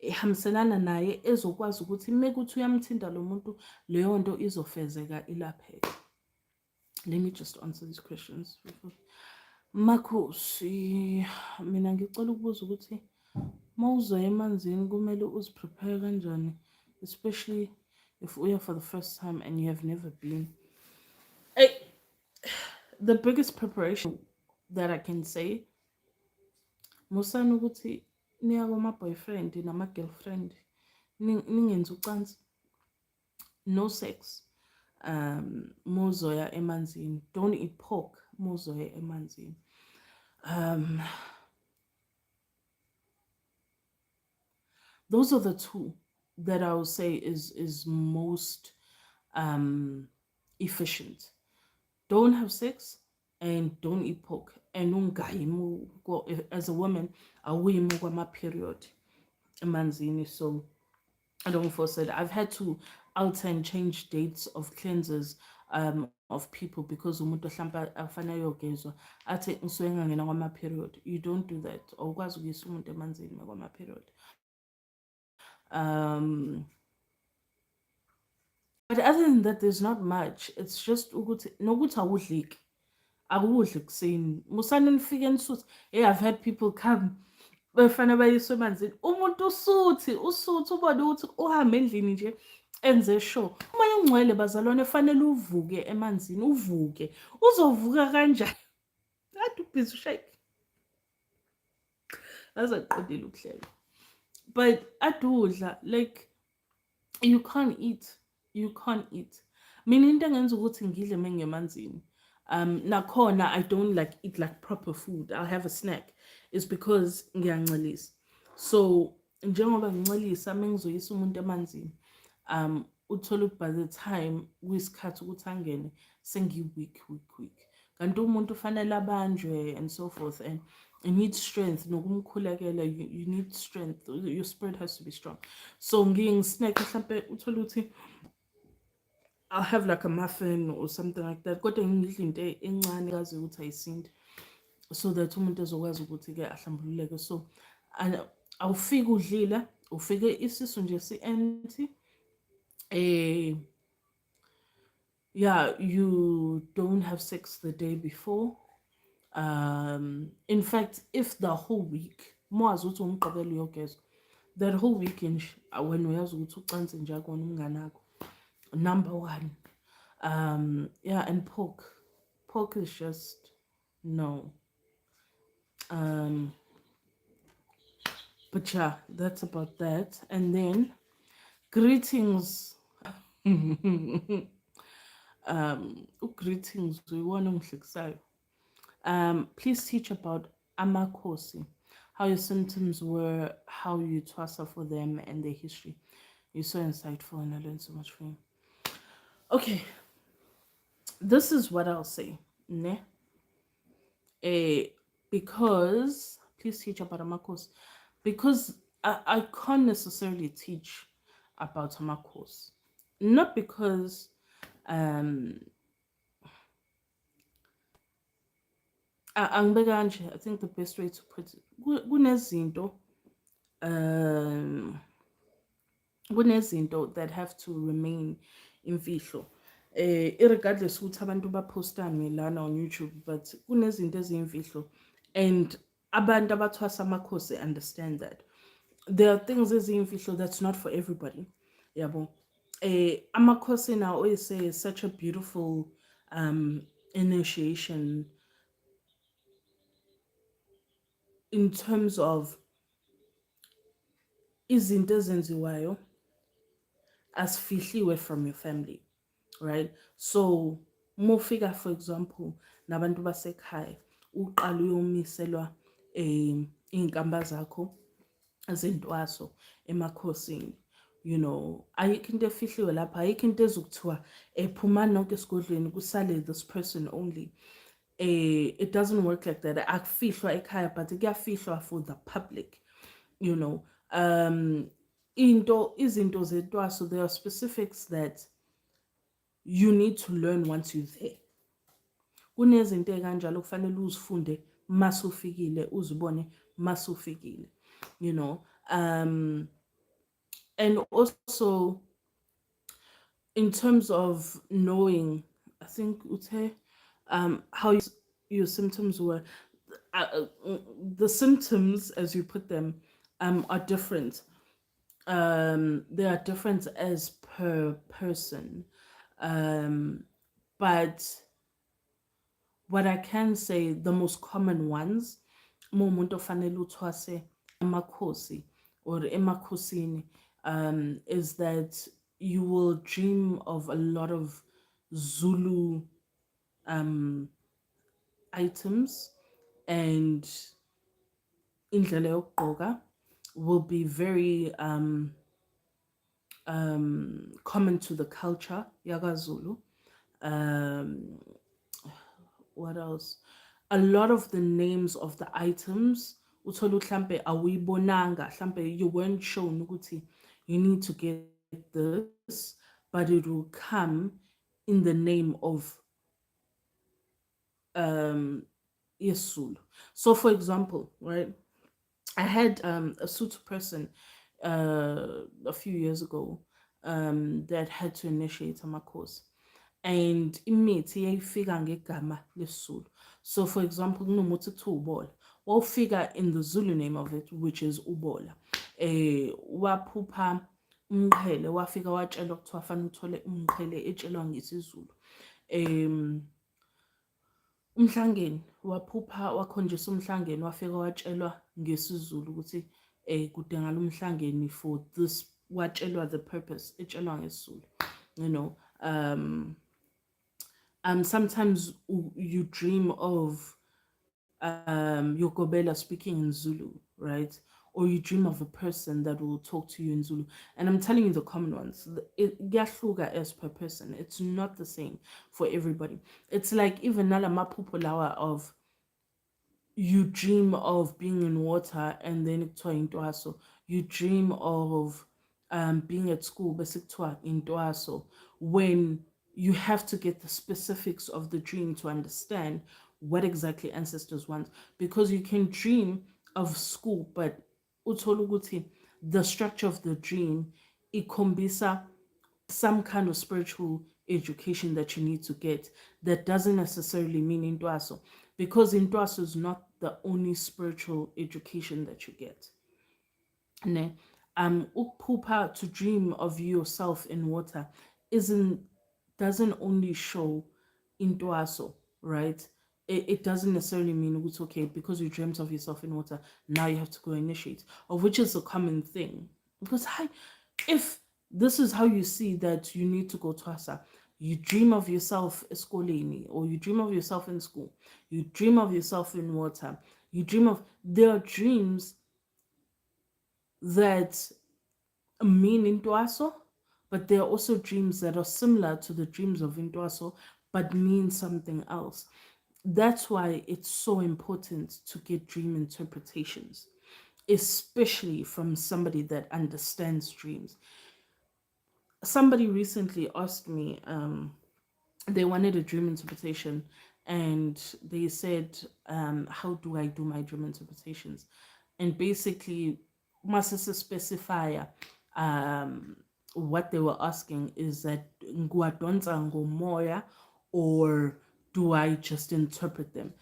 ehambiselana naye ezokwazi ukuthi mekuthi uyamthinta lo muntu leyo nto izofezeka ilapheke. Let me just answer these questions. Makhosi, mina ngicela ukubuza ukuthi mawuzoya emanzini kumele uziprepare kanjani, especially if uya for the first time and you have never been. The biggest preparation that I can say, musani ukuthi niya kuma-boyfriend nama-girlfriend ningenzi ucansi, no sex. Muzoya emanzini, don't eat pork muzoya emanzini. Those are the two that I would say is most efficient. Don't have sex and don't eat pork. and as a woman awuyimi kwama-period emanzini. So I don't force it. I've had to alter and change dates of cleanses of people because umuntu hlampe afana ayogezwa athi ngisuke ngangena kwama-period. You don't do that. Awukwazi ukuyisa umuntu emanzini kwama-period. But other than that, there's not much. It's just ukuthi nokuthi awudliki. Akudli kuseni. Musane nifike nisuthi. Hey, I've had people come befana bayiswe emanzini. Umuntu usuthi ubone ukuthi uhambe endlini nje enze sure. Uma ungcwele bazalwane fanele uvuke emanzini, uvuke. Uzovuka kanjani? Kade ubhizi ushake. Azakuqondile ukuhlela. But adudla like you can't eat. You can't eat. Mina into engenza ukuthi ngidle mengemanzini. Nakhona I don't like eat like proper food. I'll have a snack. It's because ngiyancelisa. So njengoba ngincelisa mengizoyisa umuntu emanzini. Uthola ukuthi by the time kuyisikhathi ukuthi angene sengi-weak. Kanti umuntu ufanele abanjwe and so forth, and you need strength nokumkhulekela. You need strength. Your spirit has to be strong. So snack mhlampe uthola ukuthi I'll have like a muffin or something like that. Kodwa ngidla into encane kazi ukuthi ayisindi, so that umuntu ezokwazi ukuthi ke ahlambululeke. So awufike udlile, ufike isisu nje si-empty. Yeah, you don't have sex the day before. In fact, if the whole week mwazi ukuthi umgqibelo uyogezwa, that whole weekend when uyazi ukuthi ucansi nje akona umngane akho, number one. Yeah, and pork is just no. But yeah, that's about that. And then greetings. Greetings, we want to please teach about Makhosi, how your symptoms were, how you twasa for them, and their history. You're so insightful, and I learned so much from you. Okay, this is what I'll say. Ne? Because please teach about Makhosi, because I can't necessarily teach about Makhosi, not because I think the best way to put it, kunezinto that have to remain imfihlo. Irregardless ukuthi abantu bapostani lana on YouTube, but kunezinto eziyimfihlo, and abantu abathwasa amakhosi understand that there are things eziyimfihlo that's not for everybody. Yabo. Amakhosi now always say is such a beautiful initiation in terms of izinto ezenziwayo asifihliwe from your family, right? So mufika, for example, nabantu basekhaya, uqala uyomiselwa inkamba zakho zentwaso emakhosini. You know, ayikho into efihliwe lapha, ayikho into ezokuthiwa phuma nonke esigodlweni kusale this person only. It doesn't work like that. Akufihlwa ekhaya, but kuyafihlwa for the public. You know, izinto zentwaso, there are specifics that you need to learn once you're there. Kunezinto kanjalo kufanele uzifunde masufikile, uzibone masufikile. You know, and also in terms of knowing, I think how your symptoms were, the symptoms as you put them are different. They are different as per person, but what I can say, the most common ones, umuntu ofanele uthwase amakhosi or emakhosini, is that you will dream of a lot of Zulu items, and indlela yokugqoka will be very common to the culture yakwaZulu. What else? a lot of the names of the items uthola mhlambe awuyibonanga mhlambe you weren't shown ukuthi you need to get this, but it will come in the name of um Yesul. So for example, right, I had a suit person a few years ago that had to initiate a course, and imithi yayifika ngegama lesizulu. So for example, kunomuthi kuthiwa ubola, wawufika in the Zulu name of it, which is ubola. Waphupha umqhele, wafika watshelwa kuthiwa fanele uthole umqhele etshelwa ngesizulu. um Umhlangeni waphupha wakhonjiswa umhlangeni, wafika watshelwa ngesizulu ukuthi kudingala umhlangeni for this, watshelwa the purpose etshelwa ngesizulu, you know. Sometimes you dream of your gobela speaking in Zulu, right? Or you dream of a person that will talk to you in Zulu. And I'm telling you the common ones. It gahluka as per person. It's not the same for everybody. It's like even nala mapupo lawa of you dream of being in water and then kuthiwa intwaso. You dream of being at school bese kuthiwa intwaso. When you have to get the specifics of the dream to understand what exactly ancestors want, because you can dream of school but uthola ukuthi the structure of the dream ikhombisa some kind of spiritual education that you need to get that doesn't necessarily mean intwaso, because intwaso is not the only spiritual education that you get. Ne? Ukphupha, to dream of yourself in water, isn't doesn't only show intwaso, right? It doesn't necessarily mean it's okay because you dreamt of yourself in water, now you have to go initiate, of which is a common thing. Because if this is how you see that you need to go to Asa, you dream of yourself eskoleni, or you dream of yourself in school, you dream of yourself in water, you dream of, there are dreams that mean Intwaso, but there are also dreams that are similar to the dreams of Intwaso but mean something else. That's why it's so important to get dream interpretations, especially from somebody that understands dreams. Somebody recently asked me, they wanted a dream interpretation, and they said, how do I do my dream interpretations? And basically, must specify what they were asking is that nguadonsa ngomoya, or do I just interpret them?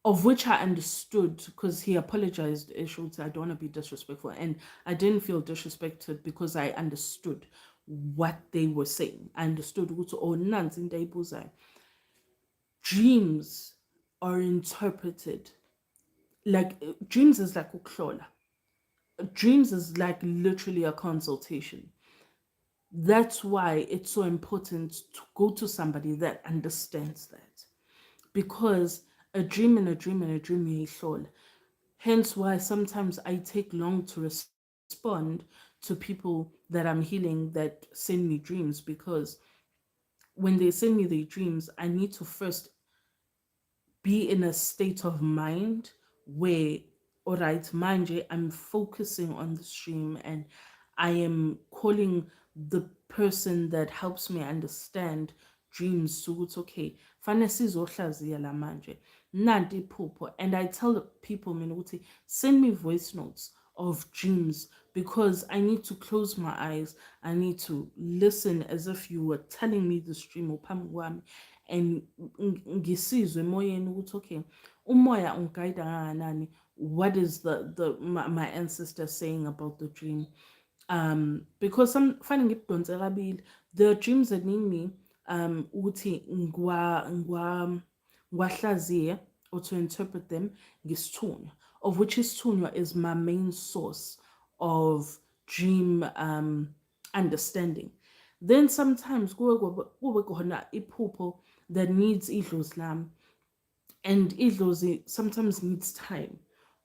Of which I understood, because he apologized. I don't want to be disrespectful, and I didn't feel disrespected because I understood what they were saying. I understood ukuthi, oh, nansi into ayibuzayo. Dreams are interpreted like, dreams is like ukuhlola. Dreams is like literally a consultation. That's why it's so important to go to somebody that understands that, because a dream and a dream and a dream yayihlola. Hence why sometimes I take long to respond to people that I'm healing that send me dreams, because when they send me their dreams, I need to first be in a state of mind where, all right, manje, I'm focusing on the stream and I am calling the person that helps me understand dreams. So it's okay, fane sizohlaziya la manje, nanti iphupho. And I tell the people, mina ukuthi, send me voice notes of dreams, because I need to close my eyes, I need to listen as if you were telling me the dream ophambi kwami, and ngisizwe emoyeni ukuthi okay, umoya ungiguide kangakanani, what is my ancestor saying about the dream. Because some finding it the dreams that need me ukuthi ngwahlaziye, or to interpret them ngesithunywa, of which isithunywa is my main source of dream understanding. Then sometimes kube khona iphupho that needs idlozi lami, and idlozi sometimes needs time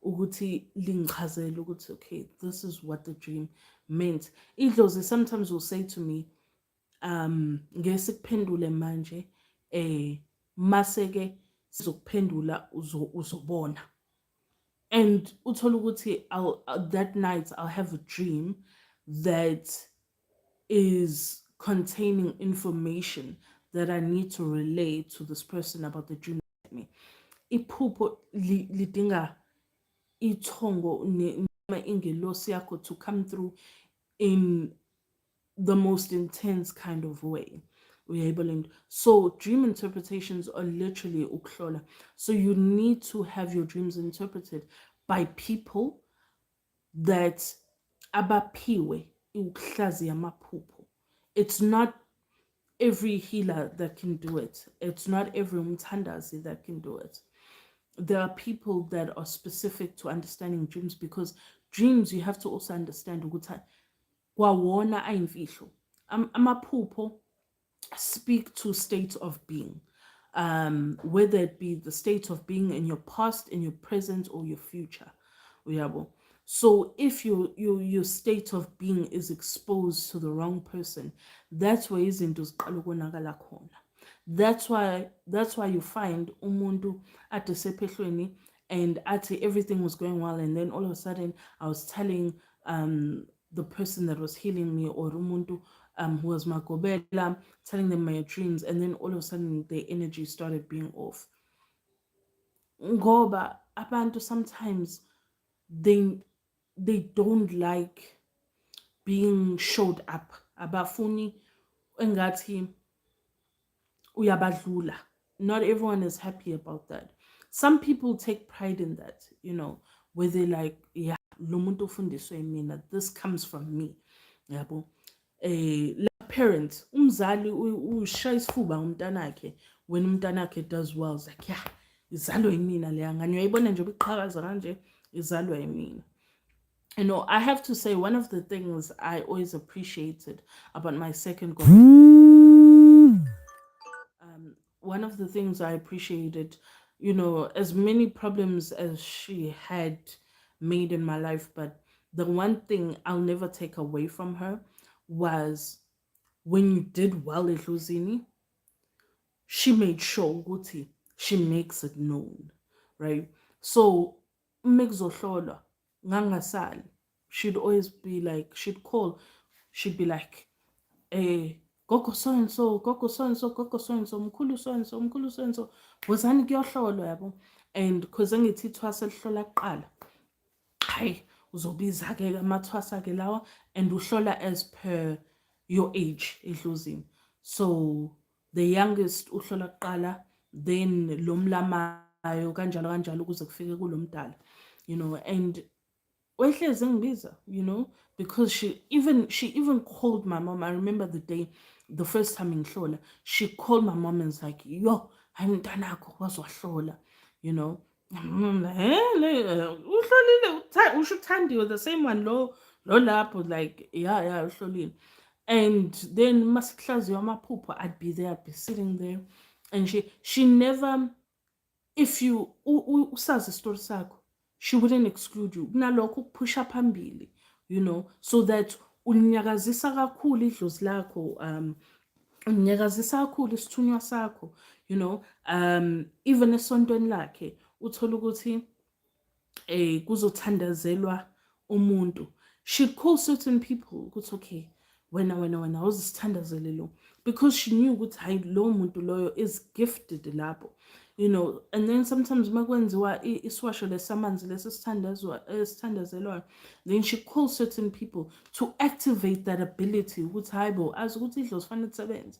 ukuthi lingichazele ukuthi okay, this is what the dream meant. Idlozi sometimes will say to me, ngeke sikuphendule manje, maseke izokuphendula uzobona. And uthola ukuthi that night I'll have a dream that is containing information that I need to relay to this person about the dream me. Iphupho lidinga ithongo noma ingelosi yakho to come through in the most intense kind of way. So dream interpretations are literally ukuhlola. So you need to have your dreams interpreted by people that abaphiwe ukuhlaziya amaphupho. It's not every healer that can do it. It's not every umthandazi that can do it. There are people that are specific to understanding dreams, because dreams, you have to also understand ukuthi kwawona ayimfihlo. Amaphupho speak to states of being, whether it be the state of being in your past, in your present, or your future. Uyabo. So if your state of being is exposed to the wrong person, that's where izinto ziqala ukonakala khona. That's why you find umuntu ade sephehlweni and athi everything was going well, and then all of a sudden I was telling the person that was healing me, or umuntu who was magobela, telling them my dreams, and then all of a sudden their energy started being off. Ngoba abantu sometimes they don't like being showed up. Abafuni engathi uyabadlula. Not everyone is happy about that. Some people take pride in that, where they're like, yeah, lo muntu ufundiswe mina, this comes from me. Yabo. Like parents, umzali ushaya isifuba umntanakhe when umntanakhe does well. It's like, yeah, izalwa yimina leya ngane uyayibona nje ubiqhakaza kanje, izalwa yimina. I have to say, one of the things I always appreciated about my second one of the things I appreciated, as many problems as she had made in my life, but the one thing I'll never take away from her was when you did well at Luzini, she made sure Guti, she makes it known, right? So Mexohlola, Ngangasal, she'd always be like, she'd be like, eh, gogo so and so, gogo so and so, gogo so and so, mkhulu so and so, mkhulu so and so, wozani kuyohlolwa yabo. And because ngithi thwasa lihlola kuqala, hayi uzobiza ke amathwasa ke lawa, and uhlola as per your age edluzini. So the youngest uhlola kuqala, then lo mlamayo kanjalo kanjalo ukuze kufike kulomdala, and wehlezi ngibiza, because she even called my mom. I remember the first time ngihlola, she called my mom and was like, yo, hayi mntanakho wazwahlola, I'm like, uhlolile usho uthandiwe, the same one lo lapho, like, yeah uhlolile. And then masihlaziwa amaphupho, I'd be there, I'd be sitting there, and she never, if you usazi isitori sakho, she wouldn't exclude you. Kunalokho ukuphusha phambili, so that unyakazisa kakhulu idlozi lakho, unyakazisa kakhulu isithunywa sakho, even esontweni lakhe uthola ukuthi kuzothandazelwa umuntu. She'd call certain people ukuthi okay, wena awuzisithandazele lo, because she knew ukuthi hayi lo muntu loyo is gifted lapho, and then sometimes makwenziwa iswasho lesamanzi lesithandazelwayo, then she calls certain people to activate that ability ukuthi hayibo azi ukuthi idlozi fanele lisebenze,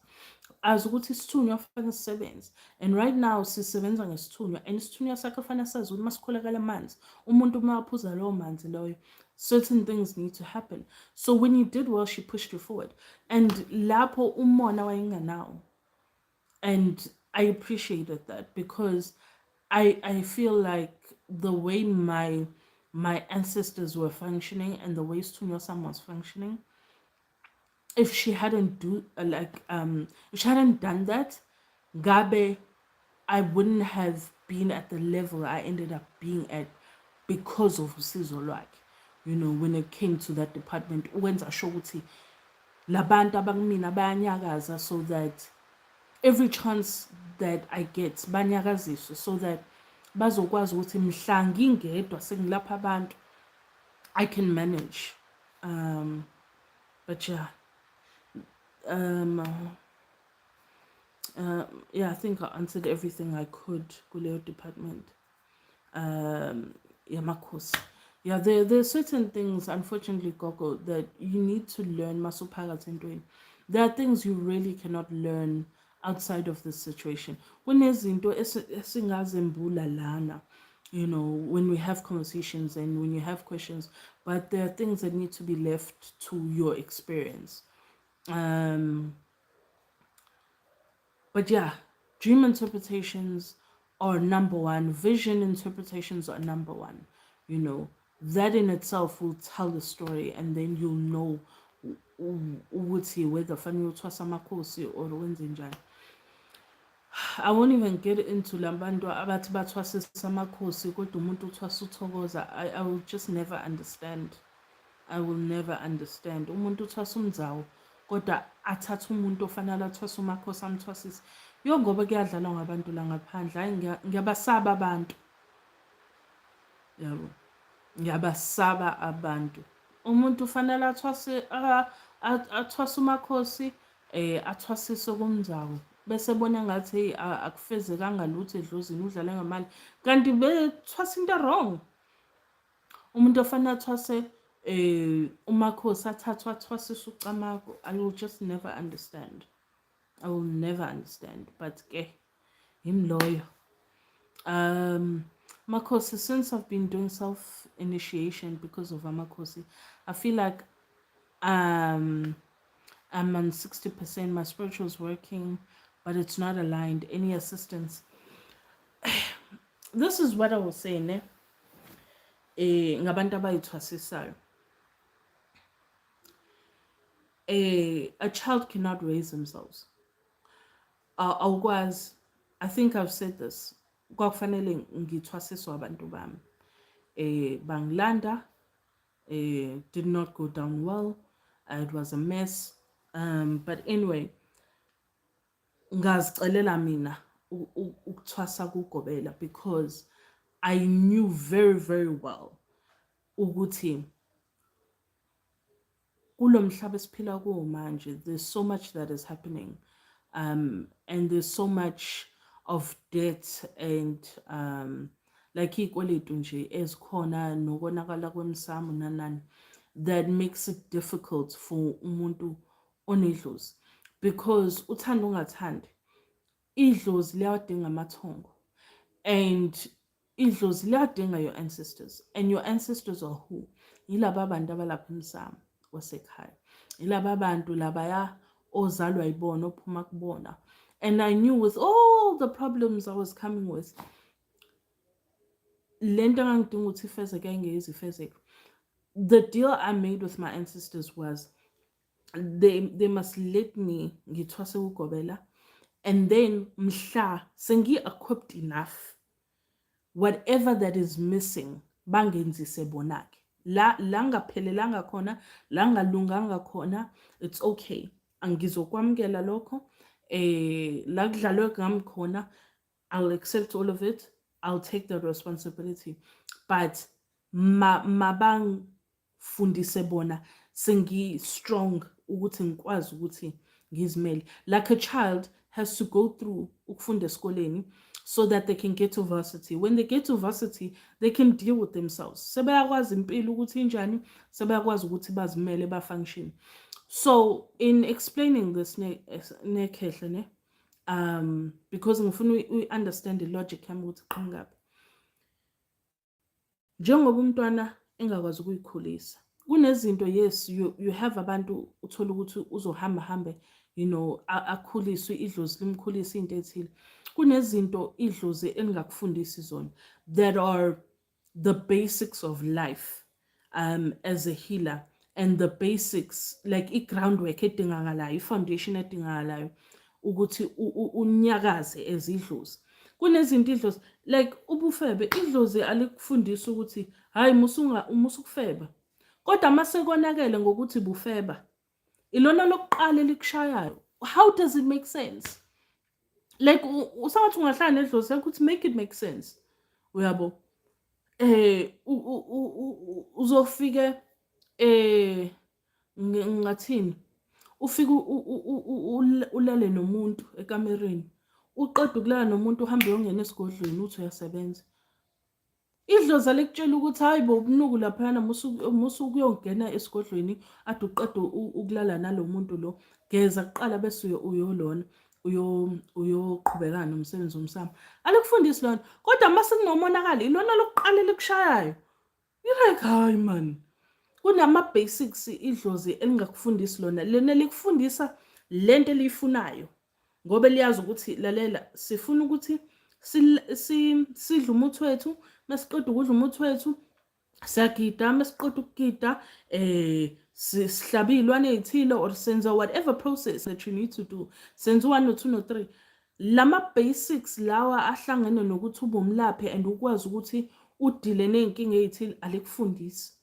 azi ukuthi isithunywa fanele sisebenze. And right now sisebenza ngesithunywa, and isithunywa sakhe fanele sazi ukuthi masikholakala amanzi, umuntu uma aphuza lowo manzi loyo, certain things need to happen. So when you did well, she pushed you forward, and lapho umona wayenganawo. And I appreciated that, because I feel like the way my ancestors were functioning and the way Stunya Sam was functioning, if she hadn't if she hadn't done that, Gabe, I wouldn't have been at the level I ended up being at because of usizo lwakhe. When it came to that department, wenza sure ukuthi labantu abangimina bayanyakaza, so that every chance that I get banyakaziswe so that bazokwazi ukuthi mhla ngingedwa sengilapha abantu I can manage. But yeah, um, yeah, I think I answered everything I could kuleyo department. Yeah, Makhosi. Yeah, there are certain things, unfortunately, Gogo, that you need to learn masuphakat entweni. There are things you really cannot learn outside of this situation. Kunezinto esingazembula lana, when we have conversations and when you have questions, but there are things that need to be left to your experience. But yeah, dream interpretations are number one, vision interpretations are number one. You know, that in itself will tell the story, and then you'll know whether fanele uthwasa amakhosi or wenze njani. I won't even get into lambantu abathi bathwasisa amakhosi kodwa umuntu uthwasa uthokoza. I will just never understand. I will never understand. Umuntu uthwasa umdzawo kodwa athatha umuntu ofanele athwasa umakhosi amthwasise. Yo ngoba kuyadlalwa ngabantu la ngaphandle. Hayi ngiyabasaba abantu. Yabo. Ngiyabasaba abantu. Umuntu ufanele athwasa umakhosi athwasise kumdzawo. Bese bona ngathi akufezekanga lutho edlozini udlale ngamali. Kanti bethwasa into wrong. Umuntu ofanele athwase umakhosi athathwa athwasise ucamako. I will just never understand. I will never understand. But ke him lawyer. Makhosi, since I've been doing self-initiation because of Makhosi, I feel like I'm on 60%. My spiritual's working, but it's not aligned. Any assistance? This is what I was saying, ngabantu abayithwasisayo. A child cannot raise themselves. I think I've said this. Kwakufanele ngithwasiswe abantu bami. Bangilanda, did not go down well. It was a mess. But anyway, ngazicelela mina ukuthwasa kugobela because I knew very, very well ukuthi kulo mhlaba esiphila kuwo manje, there's so much that is happening. And there's so much of debt and like ikweletu nje ezikhona nokonakala kwemsamo nanani that makes it difficult for umuntu onedlozi because uthanda ungathandi idlozi liyawadinga amathongo and idlozi liyadinga your ancestors and your ancestors are who? Yilaba abantu abalapha emsamo wasekhaya, yilaba abantu labaya ozalwa yibona ophuma kubona. And I knew with all the problems I was coming with, lento angidinga ukuthi ifezeke engezi ifezeke. The deal I made with my ancestors was they must let me ngithwase ugobela, and then mhla sengi equipped enough, whatever that is missing bangenzise bonake. La ngaphelelanga khona, la ngalunganga khona, it's okay. Angizokwamukela lokho. La kudlalwe ngami khona, I'll accept all of it. I'll take the responsibility. But mabangifundise bona sengi strong ukuthi ngikwazi ukuthi ngizimele. Like a child has to go through ukufunda esikoleni so that they can get to varsity. When they get to varsity, they can deal with themselves. Sebeyakwazi impilo ukuthi injani, sebeyakwazi ukuthi bazimele ba-function. So in explaining this nekhehle ne, because ngifuna understand the logic yami ukuthi qhingaphi. Njengoba umntwana engakwazi ukuyikhulisa, kunezinto yes you have abantu uthola ukuthi uzohamba hambe, akhuliswe idlozi limkhulisa into ethile. Kunezinto idlozi engakufundisi zona that are the basics of life as a healer, and the basics like i-groundwork edingakalayo, i-foundation edingakalayo ukuthi unyakaze ezidlozi. Kunezinto idlozi like ubufebe, idlozi alikufundisa ukuthi hayi musukufeba. Kodwa mase konakele ngokuthi bufeba, ilona lokuqala elikushayayo. How does it make sense? like usangathi ungahlala nedlozi yakho ukuthi make it make sense, uyabo. Uzofike ngathini, ufike ulale nomuntu ekamereni, uqeda ukulala nomuntu uhambe uyongena esigodlweni uthi uyasebenza. Idlozi alikutshela ukuthi hayi bo ubunuku laphayana musu kuyongena esigodlweni ade uqeda ukulala nalo muntu lo, geza kuqala bese uyolona uyoqhubekana nomsebenzi womsamo. Alikufundisi lona, kodwa mase kunomonakalo ilona lokuqala elikushayayo. You're like, hayi man. Kunama-basics idlozi elingakufundisi lona, lena likufundisa lento eliyifunayo. Ngoba liyazi ukuthi lalela sifuna ukuthi sidle umuthi wethu, masiqeda ukudla umuthi wethu siyagida, masiqeda ukugida sihlaba iy'lwane ey'thile or senza whatever process that you need to do. Senza 1 no 2 no 3. Lama-basics lawa ahlangene nokuthi ube umlaphi and ukwazi ukuthi udile ney'nkinga ey'thile alikufundisi.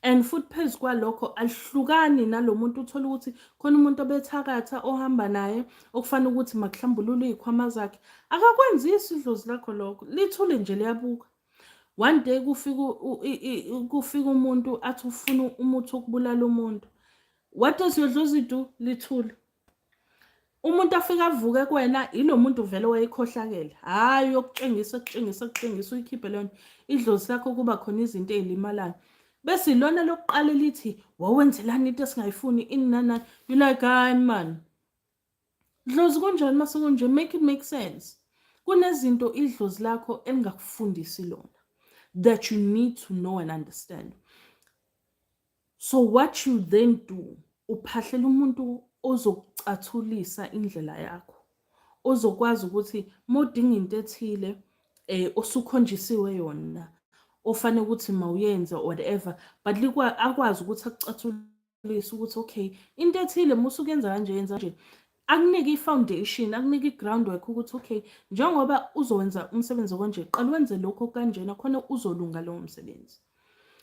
And futhi phezu kwalokho alihlukani nalo muntu uthola ukuthi khona umuntu obethakatha ohamba naye okufanele ukuthi makuhlambulule iy'khwama zakhe. Akakwenzisi idlozi lakho lokho, lithule nje liyabuka. One day kufika umuntu athi ufuna umuthi wokubulala umuntu. What does your dlozi do? Lithule. Umuntu afika avuke kuwena ilo muntu vele wayekhohlakele, hayi ukutshengisa uyikhiphe leyo idlozi lakho kuba khona izinto ey'limalayo. Bese ilona lokuqala lithi wawenzelani into esingayifuni ini nani. You like, hayi man, dlozi kunjani mase kunje, make it make sense. Kunezinto idlozi lakho elingakufundisi lona that you need to know and understand. So what you then do, uphahlela umuntu ozokucathulisa indlela yakho, ozokwazi ukuthi modinga into ethile osukhonjisiwe yona ofane ukuthi mawuyenza whatever, but akwazi ukuthi akucathulise ukuthi okay into ethile musukuyenza kanje yenza nje. Akunike i-foundation, akunike i-groundwork ukuthi okay njengoba uzowenza umsebenzi konje qala wenze lokho kanjena khona uzolunga lowo msebenzi.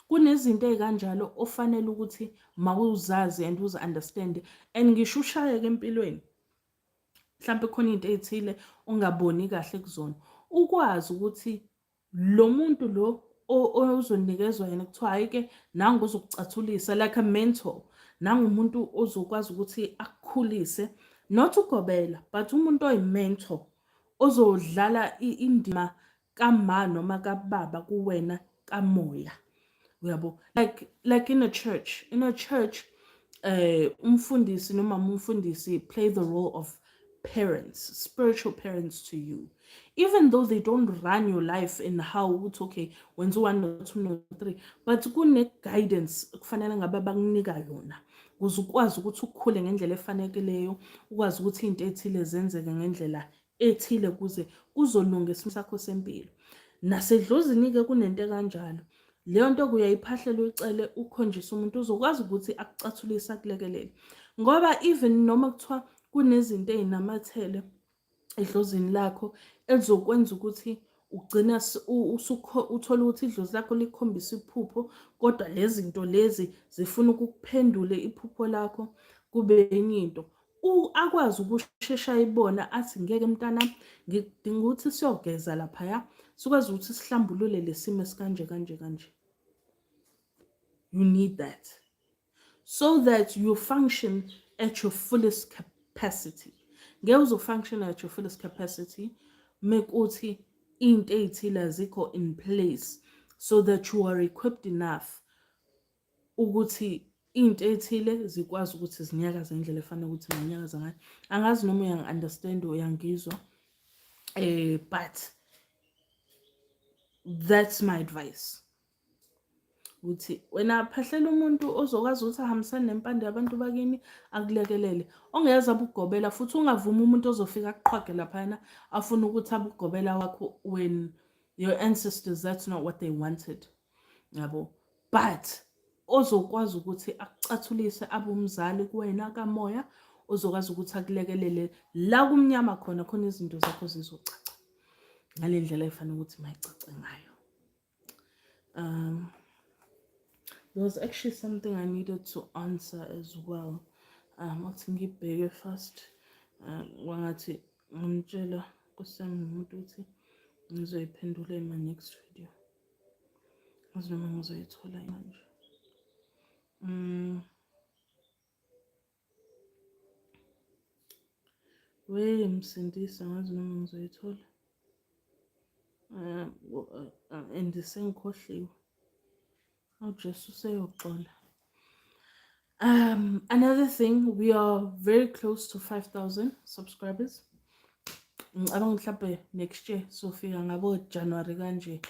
Kunezinto ey'kanjalo ofanele ukuthi mawuzazi and uzi-understand. And ngisho ushayeke empilweni, mhlampe khona into ey'thile ongaboni kahle kuzona, ukwazi ukuthi lo muntu lo ozonikezwa yena kuthiwa hhayi-ke nangu uzokucathulisa like a mentor, nangu umuntu ozokwazi ukuthi akukhulise, not ugobela but umuntu oyi-mentor ozodlala indima kama noma kababa kuwena kamoya. Uyabo, like in a church umfundisi noma umfundisi play the role of parents, spiritual parents to you, even though they don't run your life in how ukuthi okay wenza 1 no 2 no 3, but kune guidance kufanele ngabe bakunika yona ukuze ukwazi ukuthi ukhule ngendlela efaneleyo, ukwazi ukuthi into ethile zenzeke ngendlela ethile kuze kuzolunga isimo sakho sempilo. Nasedlozini-ke kunento kanjalo, leyo nto kuyayiphahlela uyicele ukhonjisa umuntu uzokwazi ukuthi akucathulise akulekelele. Ngoba even noma kuthiwa kunezinto ey'namathele edlozini lakho elizokwenza ukuthi ugcina uthola ukuthi idlozi lakho likhombisa iphupho, kodwa lezi zinto lezi zifuna ukukuphendule iphupho lakho kube enye into. Akwazi ukushesha ayibona athi ngeke mntanami ngidinga ukuthi siyogeza laphaya sikwazi ukuthi sihlambulule lesimo esikanje kanje. You need that so that you function at your fullest capacity. Ngeke uzofunction at your fullest capacity make uthi into ey'thile azikho in place so that you are equipped enough ukuthi into ethile zikwazi ukuthi zinyakaze ngendlela efanele ukuthi manyakaza ngayo. Angazi noma uyangi-understand uyangizwa, but that's my advice. Ukuthi wena phahlela umuntu ozokwazi ukuthi ahambisane nempande yabantu bakini akulekelele, ongeza abugobela futhi ungavumi umuntu ozofika akuqhwage laphana afuna ukuthi abugobela wakho when your ancestors that's not what they wanted, yabo. But ozokwazi ukuthi akucathulise abumzali kuwena kamoya, ozokwazi ukuthi akulekelele la kumnyama khona izinto zakho zizocaca ngale ndlela efanele ukuthi mayicace ngayo. There was actually something I needed to answer as well. Wathi ngibheke first wangathi Ngimtshela kusami umuntu ukuthi ngizoyiphendula ema next video. Azi noma ngizoyithola manje. Mm, msindisa ngazi noma ngizoyithola. And sengikhohliwe. Jesu useyoxola. Another thing, we are very close to 5,000 subscribers. Ngicabanga mhlambe next year sofika ngabo January kanje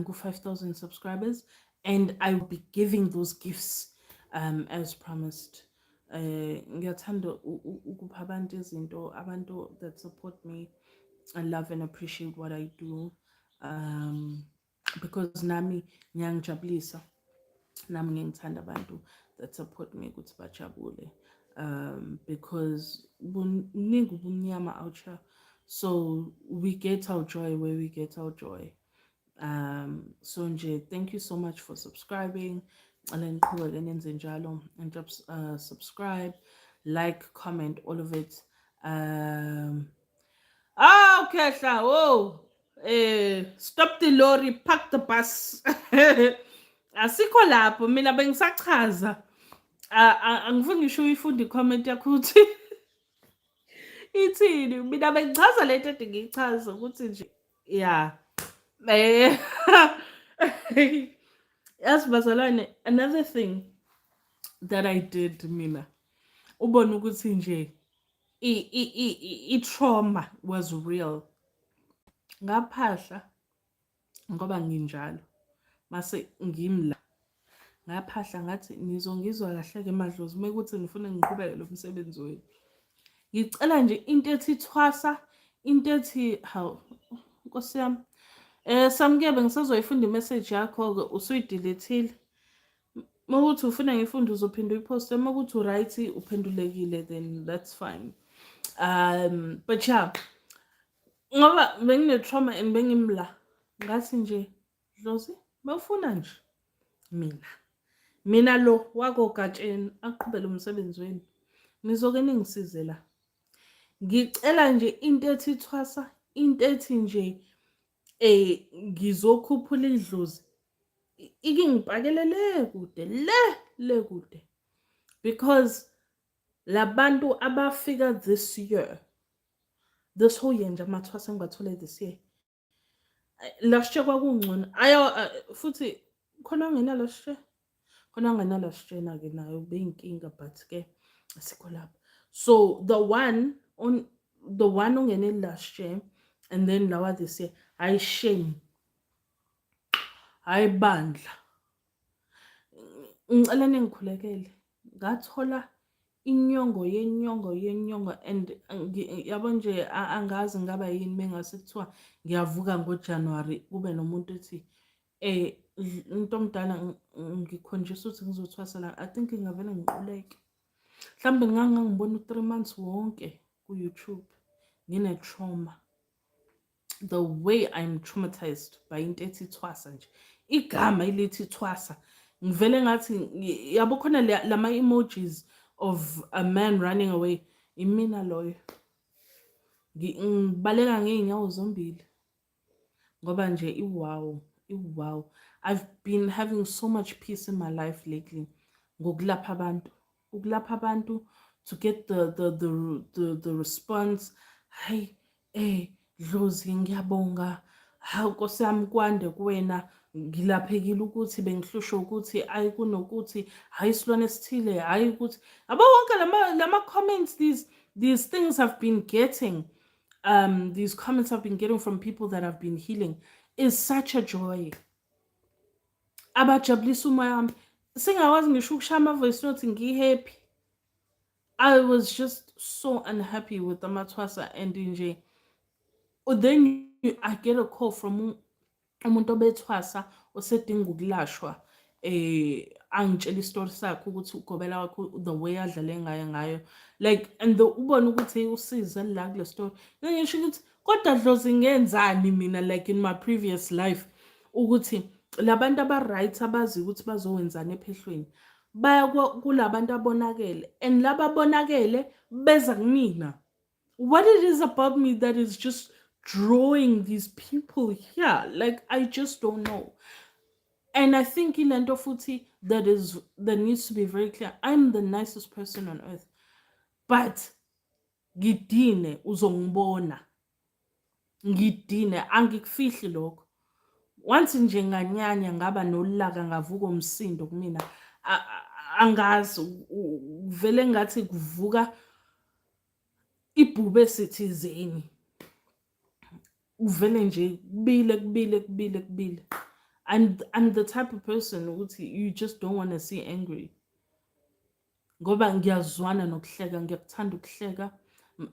ku 5,000 subscribers, and I will be giving those gifts as promised. Ngiyathanda ukupha abantu izinto, abantu that support me and love and appreciate what I do, because nami ngiyangijabulisa, nami ngithanda abantu that support me ukuthi bajabule, because buningi ubumnyama out here, so we get our joy where we get our joy. So nje, thank you so much for subscribing. And subscribe, like, comment, all of it. Okay, oh, stop the lorry, park the bus. Asikho lapho mina bengisachaza. Angifuni ngisho uyifunde i-comment yakho ukuthi ithini. Mina bengichaza lento ede ngiyichaza ukuthi nje yeah. Yazi bazalwane, another thing that I did mina, ubona ukuthi nje i-trauma was real. Ngaphahla ngoba nginjalo, mase ngimla ngaphahla ngathi ngizongizwa kahle ke madlozi mekuthi ngifuna ngiqhubeke lo msebenzi wethu. Ngicela nje into ethi thwasa, into ethi hawu Nkosi yami. Samukebe ngisazoyifunda imessage yakho ke usuyidelethile. Mawuthi ufuna ngifunde uzophinda uyiposte, mawuthi uright uphendulekile then that's fine. But yeah, ngoba bengine trauma and bengimla ngathi nje Dlozi mawufuna nje mina lo wako gatsheni aqhubele umsebenzi wenu nizoke ningisize la. Ngicela nje into ethi thwasa, into ethi nje ngizokhuphula idlozi ikingipakelele kude le kude, because labantu abafika this year, this whole year nje amathwasa engibathole this year, last year kwakungcono ayo, futhi khona ongena last year, khona ongena last year na ke nayo beyinkinga, but ke asikho lapho. So the one ongene last year and then lawa this year, hayi shame, hayi bandla, ngicela ningikhulekele. Ngathola inyongo yenyongo and yabo nje angazi ngaba yini mengase kuthiwa ngiyavuka ngoJanuary kube nomuntu ethi into omdala ngikhonjiswa ukuthi ngizothwasa la. I think ngingavele ngiquleke. Mhlambe ngangibona u3 months wonke ku YouTube ngine trauma. The way I'm traumatized by into ethi thwasa nje. Igama ilithi thwasa. Ngivele ngathi yabo khona lama emojis of a man running away. Imina loyo. Ngibaleka ngeenyawo zombili. Ngoba nje iwow. I've been having so much peace in my life lately. Ngokulapha abantu. Ukulapha abantu to get the response. Hey, Dlozi ngiyabonga. Hawu Nkosi yami kwande kuwena. Ngilaphekile ukuthi bengihlushwa ukuthi ayi kunokuthi hayi silwane esithile hayi ukuthi abo wonke lama comments, these things have been getting, these comments I've been getting from people that have been healing is such a joy. Abajabulisa umoya wami. Singakwazi ngisho ukushaya ama voice note ngihappy. I was just so unhappy with the mathwasa and nje. Then I get a call from umuntu obethwasa osedinga ukulashwa, angitshela istory sakhe ukuthi ugobela wakho the way adlale ngayo, like, and ubona ukuthi usize la kule story. Ngisho ukuthi kodwa Dlozi ngenzani mina, like in my previous life, ukuthi labantu aba-right abazi ukuthi bazowenzana ephehlweni baya kulabantu abonakele, and laba bonakele beza kumina what it is about me that is just drawing these people here. Like, I just don't know. And I think in Lento Futi, that needs to be very clear. I'm the nicest person on earth. But ngidine uzongibona. Ngidine angikufihli lokho. Once nje nganyanya ngaba nolaka ngavuka umsindo kumina. Angazi vele ngathi kuvuka ibhube sithizeni. Uvele nje kubile. And I'm the type of person ukuthi you just don't want to see angry. Ngoba ngiyazwana nokuhleka, ngiyakuthanda ukuhleka.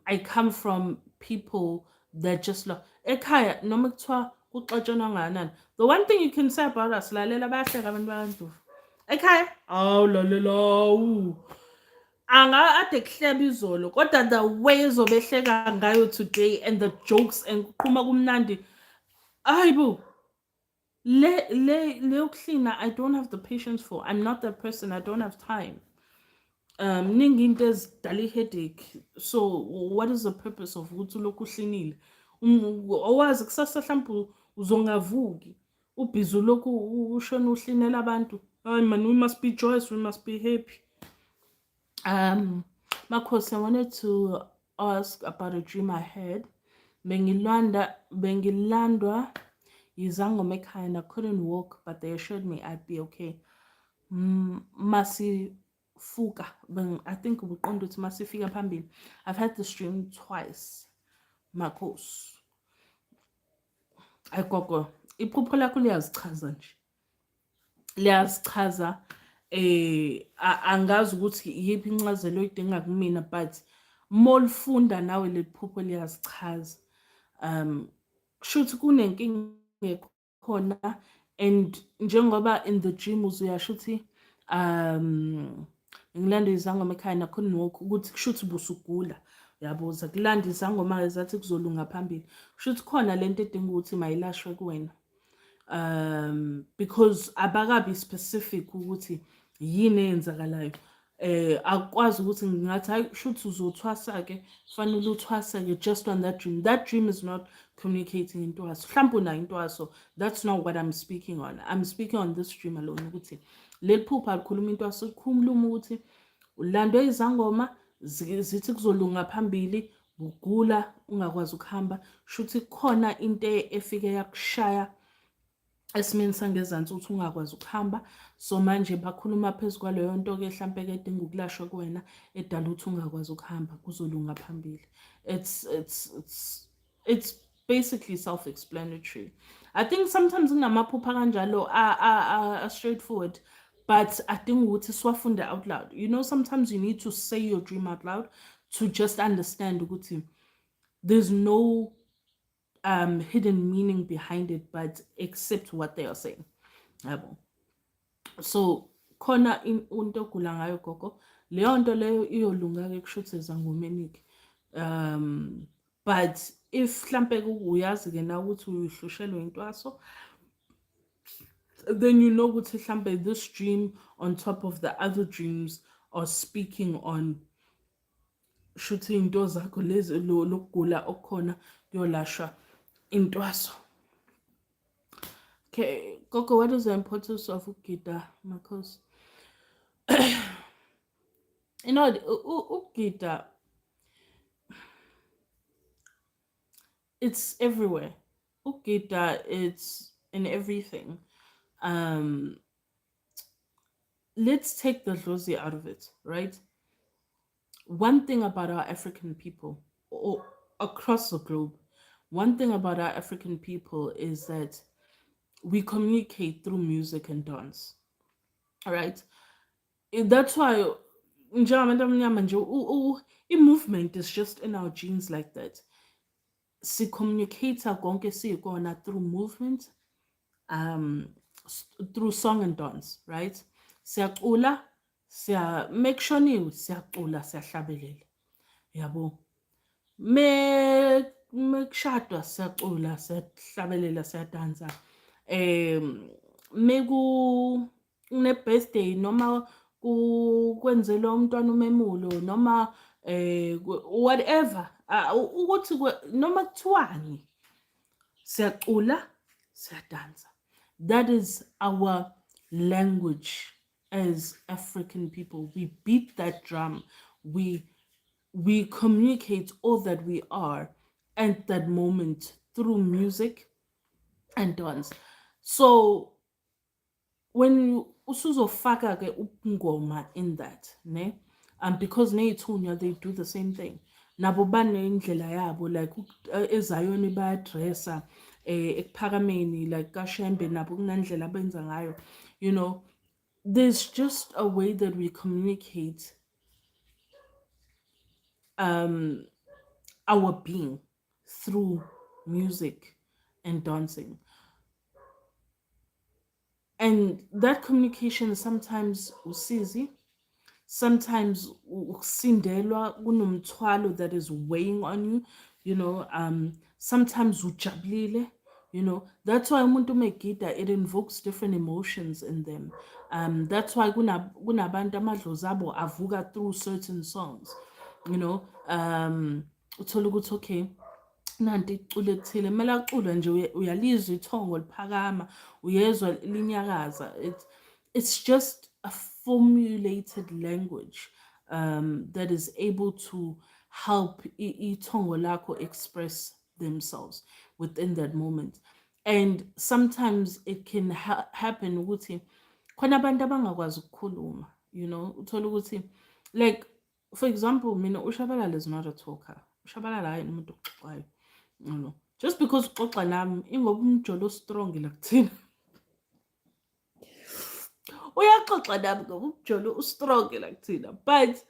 I come from people that just love. Ekhaya noma kuthiwa kuxatshana nganani. The one thing you can say about us, lalela bayahleka abantu bakaNdlovu. Ekhaya, awu lalela awu. Anga ade kuhleba izolo, kodwa the way ezobehleka ngayo today and the jokes and kuqhuma kumnandi. Ayibo. Le cleaner, I don't have the patience for. I'm not that person. I don't have time. Ningi into ezidala headache. So what is the purpose of ukuthi ulokhu uhlinile? Owazi kusasa mhlawumbe uzongavuki. Ubhizi ulokhu ushona uhlinela abantu. Hayi man, we must be joyous, we must be happy. Makhosi, I wanted to ask about a dream I had. Bengilandwa yizangoma ekhaya and I couldn't walk, but they assured me I'd be okay. Masifuka, I think ubuqonda ukuthi masifika phambili. I've had this dream twice. Makhosi. Ayigogo, iphupho lakho liyazichaza nje. Liyazichaza angazi ukuthi yiphi incazelo oyidinga kumina, but molifunda nawe lephupho liyazichaza. Shuthi kunenkinga khona, and njengoba in the dream uzuyasho ukuthi ngilanda izangoma ekhaya and I couldn't walk, ukuthi kushuthi busugula. Uyabuza kulanda izangoma ezathi kuzolunga phambili. Kushuthi khona lento edinga ukuthi mayilashwe kuwena. Because abakabi specific ukuthi yini eyenzakalayo. Akwazi ukuthi ngathi hayi shuthi uzothwasa ke, fanele uthwasa ke just on that dream. That dream is not communicating intwaso. Mhlawumbe una intwaso. That's not what I'm speaking on. I'm speaking on this dream alone ukuthi leli phupha likhuluma intwaso, likhuluma ukuthi ulandwe izangoma zithi kuzolunga phambili, ugula ungakwazi ukuhamba. Shuthi khona into efike yakushaya esimeni sangezansi ukuthi ungakwazi ukuhamba. So manje bakhuluma phezu kwaleyo nto ke mhlambe ke edinga ukulashwa kuwena edala ukuthi ungakwazi ukuhamba kuzolunga phambili. It's basically self-explanatory. I think sometimes nginamaphupha kanjalo are straightforward, but adinga ukuthi siwafunde out loud. You know, sometimes you need to say your dream out loud to just understand ukuthi there's no hidden meaning behind it, but accept what they are saying. So khona into ogula ngayo gogo, leyo nto leyo iyolunga ke kushuthi ezangomeni ke. But if mhlambe uyazi ke na ukuthi uyihlushelwe intwaso, then you know ukuthi mhlambe this dream on top of the other dreams are speaking on shuthi into zakho lezi lokugula okukhona kuyolashwa intwaso. Okay, Gogo, what is the importance of ukugida, Makhosi? You know, ukugida, it's everywhere. Ukugida, it's in everything. Let's take the dlozi out of it, right? One thing about our African people, or across the globe, one thing about our African people is that we communicate through music and dance. All right. That's why movement is just in our genes like that. Si communicate through movement, through song and dance, right? Siyacula, make sure siyacula, siyahlabelela. Yabo. Mekushadwa siyacula, siyahlabelela, siyadansa. Meku ne birthday noma kwenzelwa umntwana umemulo noma whatever, ukuthi noma kuthiwani siyacula, siyadansa. That is our language as African people. We beat that drum. We we communicate all that we are at that moment through music and dance. So when usuzofaka ke ubungoma in that, ne, because neyithunya they do the same thing. Nabo banendlela yabo, like ezayoni bayadressa, ekuphakameni like kashembe nabo kunendlela abenza ngayo, you know. There's just a way that we communicate um our being through music and dancing. And that communication sometimes usizi, sometimes ukusindelwa kunomthwalo that is weighing on you, you know. Sometimes ujabulile, you know. That's why umuntu megida, it invokes different emotions in them. That's why kunabantu amadlozi abo avuka through certain songs, you know. Uthola ukuthi okay, nanti iculo ethile kumele acule nje, uyalizwa ithongo liphakama, uyezwa linyakaza. It's just a formulated language that is able to help ithongo lakho express themselves within that moment. And sometimes it can happen ukuthi khona abantu abangakwazi ukukhuluma, you know. Uthola ukuthi like, for example, mina uShabalala is not a talker. uShabalala hayi umuntu oxoxayo, you know. Just because uxoxa nami ingoba umjolo strong la kuthina. Uyaxoxa nami ngoba umjolo ustrong la kuthina, but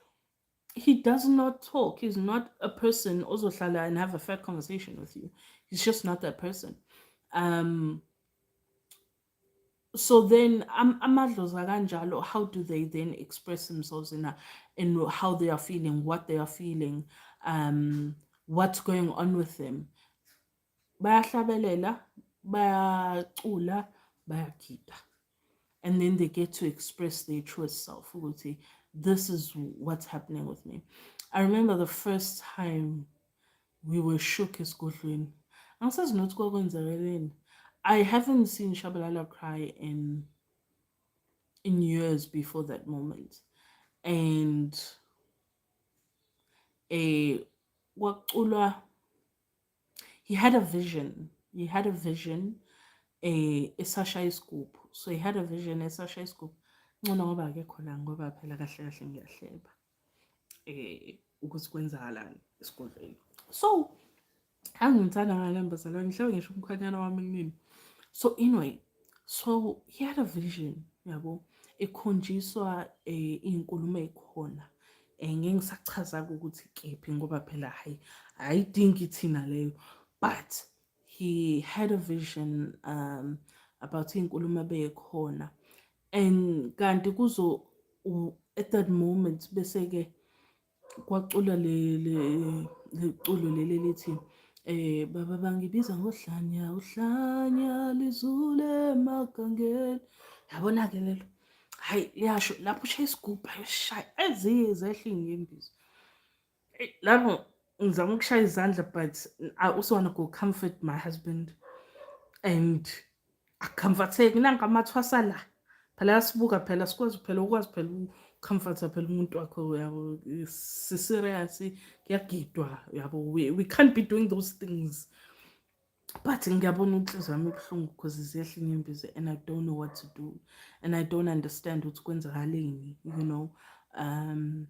he does not talk. He's not a person ozohlala and have a fair conversation with you. He's just not that person. Um so then amadlozi kanjalo, how do they then express themselves in how they are feeling, what they are feeling, what's going on with them? Bayahlabelela, bayacula, bayagida. And then they get to express their true self. Ukuthi, this is what's happening with me. I remember the first time we were shook esigodlweni. Angisazi nokuthi kwakwenzakaleni. I haven't seen Shabalala cry in years before that moment. And a wakulwa, he had a vision. He had a vision, a Sasha scoop. So he had a vision, a Sasha scoop. Ngcono ngoba akekho la ngoba phela kahle kahle ngiyahleba. Ukuthi kwenzakalani esigodlweni. So angithanda ngale mbazalwane, ngihlale ngisho umkhanyana wami kunini. So anyway, so he had a vision, yabo, ekhonjiswa inkulumo ekhona. Ngeke ngisachaza ukuthi kephi ngoba phela hayi ayidingi thina leyo, but he had a vision about inkulumo bekhona. And kanti kuzo at that moment bese ke kwacula le culo leli lithi baba bangibiza ngohlanya, uhlanya lizule emagangeni. Yabona ke lelo, hayi liyasho lapho ushaya isigubhu ayishaya eziye zehle ingimbizo. Lapho ngizama ukushaya izandla, but I also want to go comfort my husband and akhamfatheki nangamathwasa la. Phela sibuka phela sikwazi phela ukwazi phela ucomforta phela umuntu wakho, yabo, serious kuyagidwa, yabo. We can't be doing those things. But ngiyabona inhliziyo yami ibuhlungu because ziyehla inyembezi and I don't know what to do. And I don't understand ukuthi kwenzakaleni, you know. And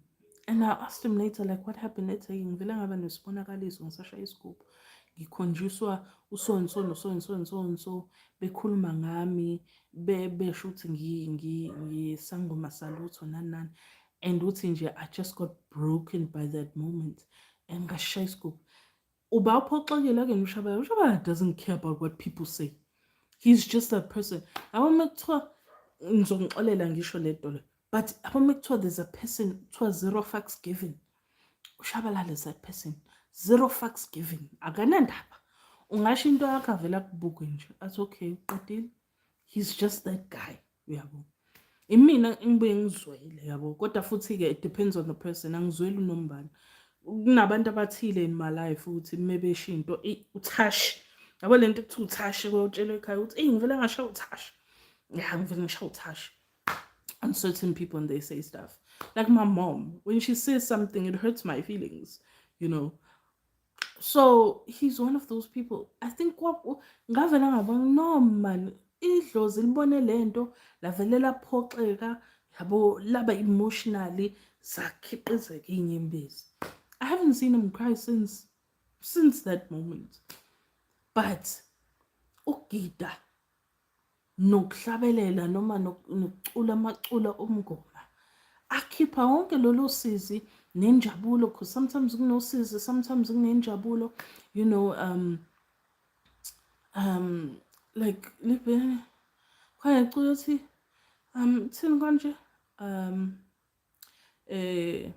I asked him later, like, what happened? Let's say ngivele ngaba nesibonakaliso ngisashaya isigubhu. Ngikhonjiswa uso and so no so and so and so and so bekhuluma ngami, besho ukuthi ngisangoma salutho nani nani. And uthi nje I just got broken by that moment and ngashaya isigubhu. Uba uphoxekile ke uShabalala. uShabalala doesn't care about what people say. He's just a person. Yabo mekuthiwa ngizongixolela ngisho le nto le, but yabo mekuthiwa there's a person kuthiwa zero fucks given. uShabalala is that person. Zero fucks given. Akanandaba. Ungasho into yakho avela kubuke nje. That's okay, uqedile. He's just that guy, uyabo. imina ngibuye ngizwele yabo kodwa futhi-ke it depends on the person angizweli unombani kunabantu abathile in my life ukuthi mebesho into uthashi yabo lento ekuthiwa uthashi kwawutshelwe ekhaya ukuthi ngivele ngashaya uthashi ya ngivele ngishaya uthashi on certain people and they say stuff like my mom when she says something it hurts my feelings you know. So he's one of those people. I think ngavela ngabona no man idlozi libone lento lavele laphoxeka yabo laba emotionally zakhiqizeka inyembezi. I haven't seen him cry since that moment. But ukugida nokuhlabelela noma nokucula amacula omngoma akhipha wonke lolo sizi nenjabulo because sometimes kunosizi sometimes kunenjabulo you know like libe khaya cula uthi thini kanje eh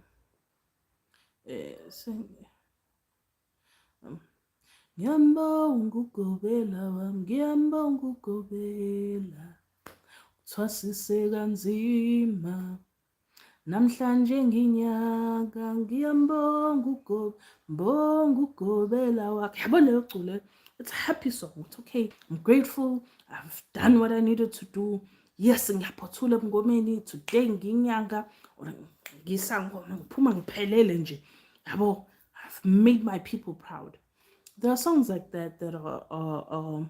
ngiyambonga ugobela wami ngiyambonga ugobela thwasise kanzima namhlanje nginyaka ngiyambonga ugobela wakhe yabo leyo culo it's a happy song it's okay I'm grateful I've done what I needed to do yes ngiyaphothula ebungomeni today nginyanga or ngisangoma ngiphuma ngiphelele nje yabo I've made my people proud. There are songs like that that are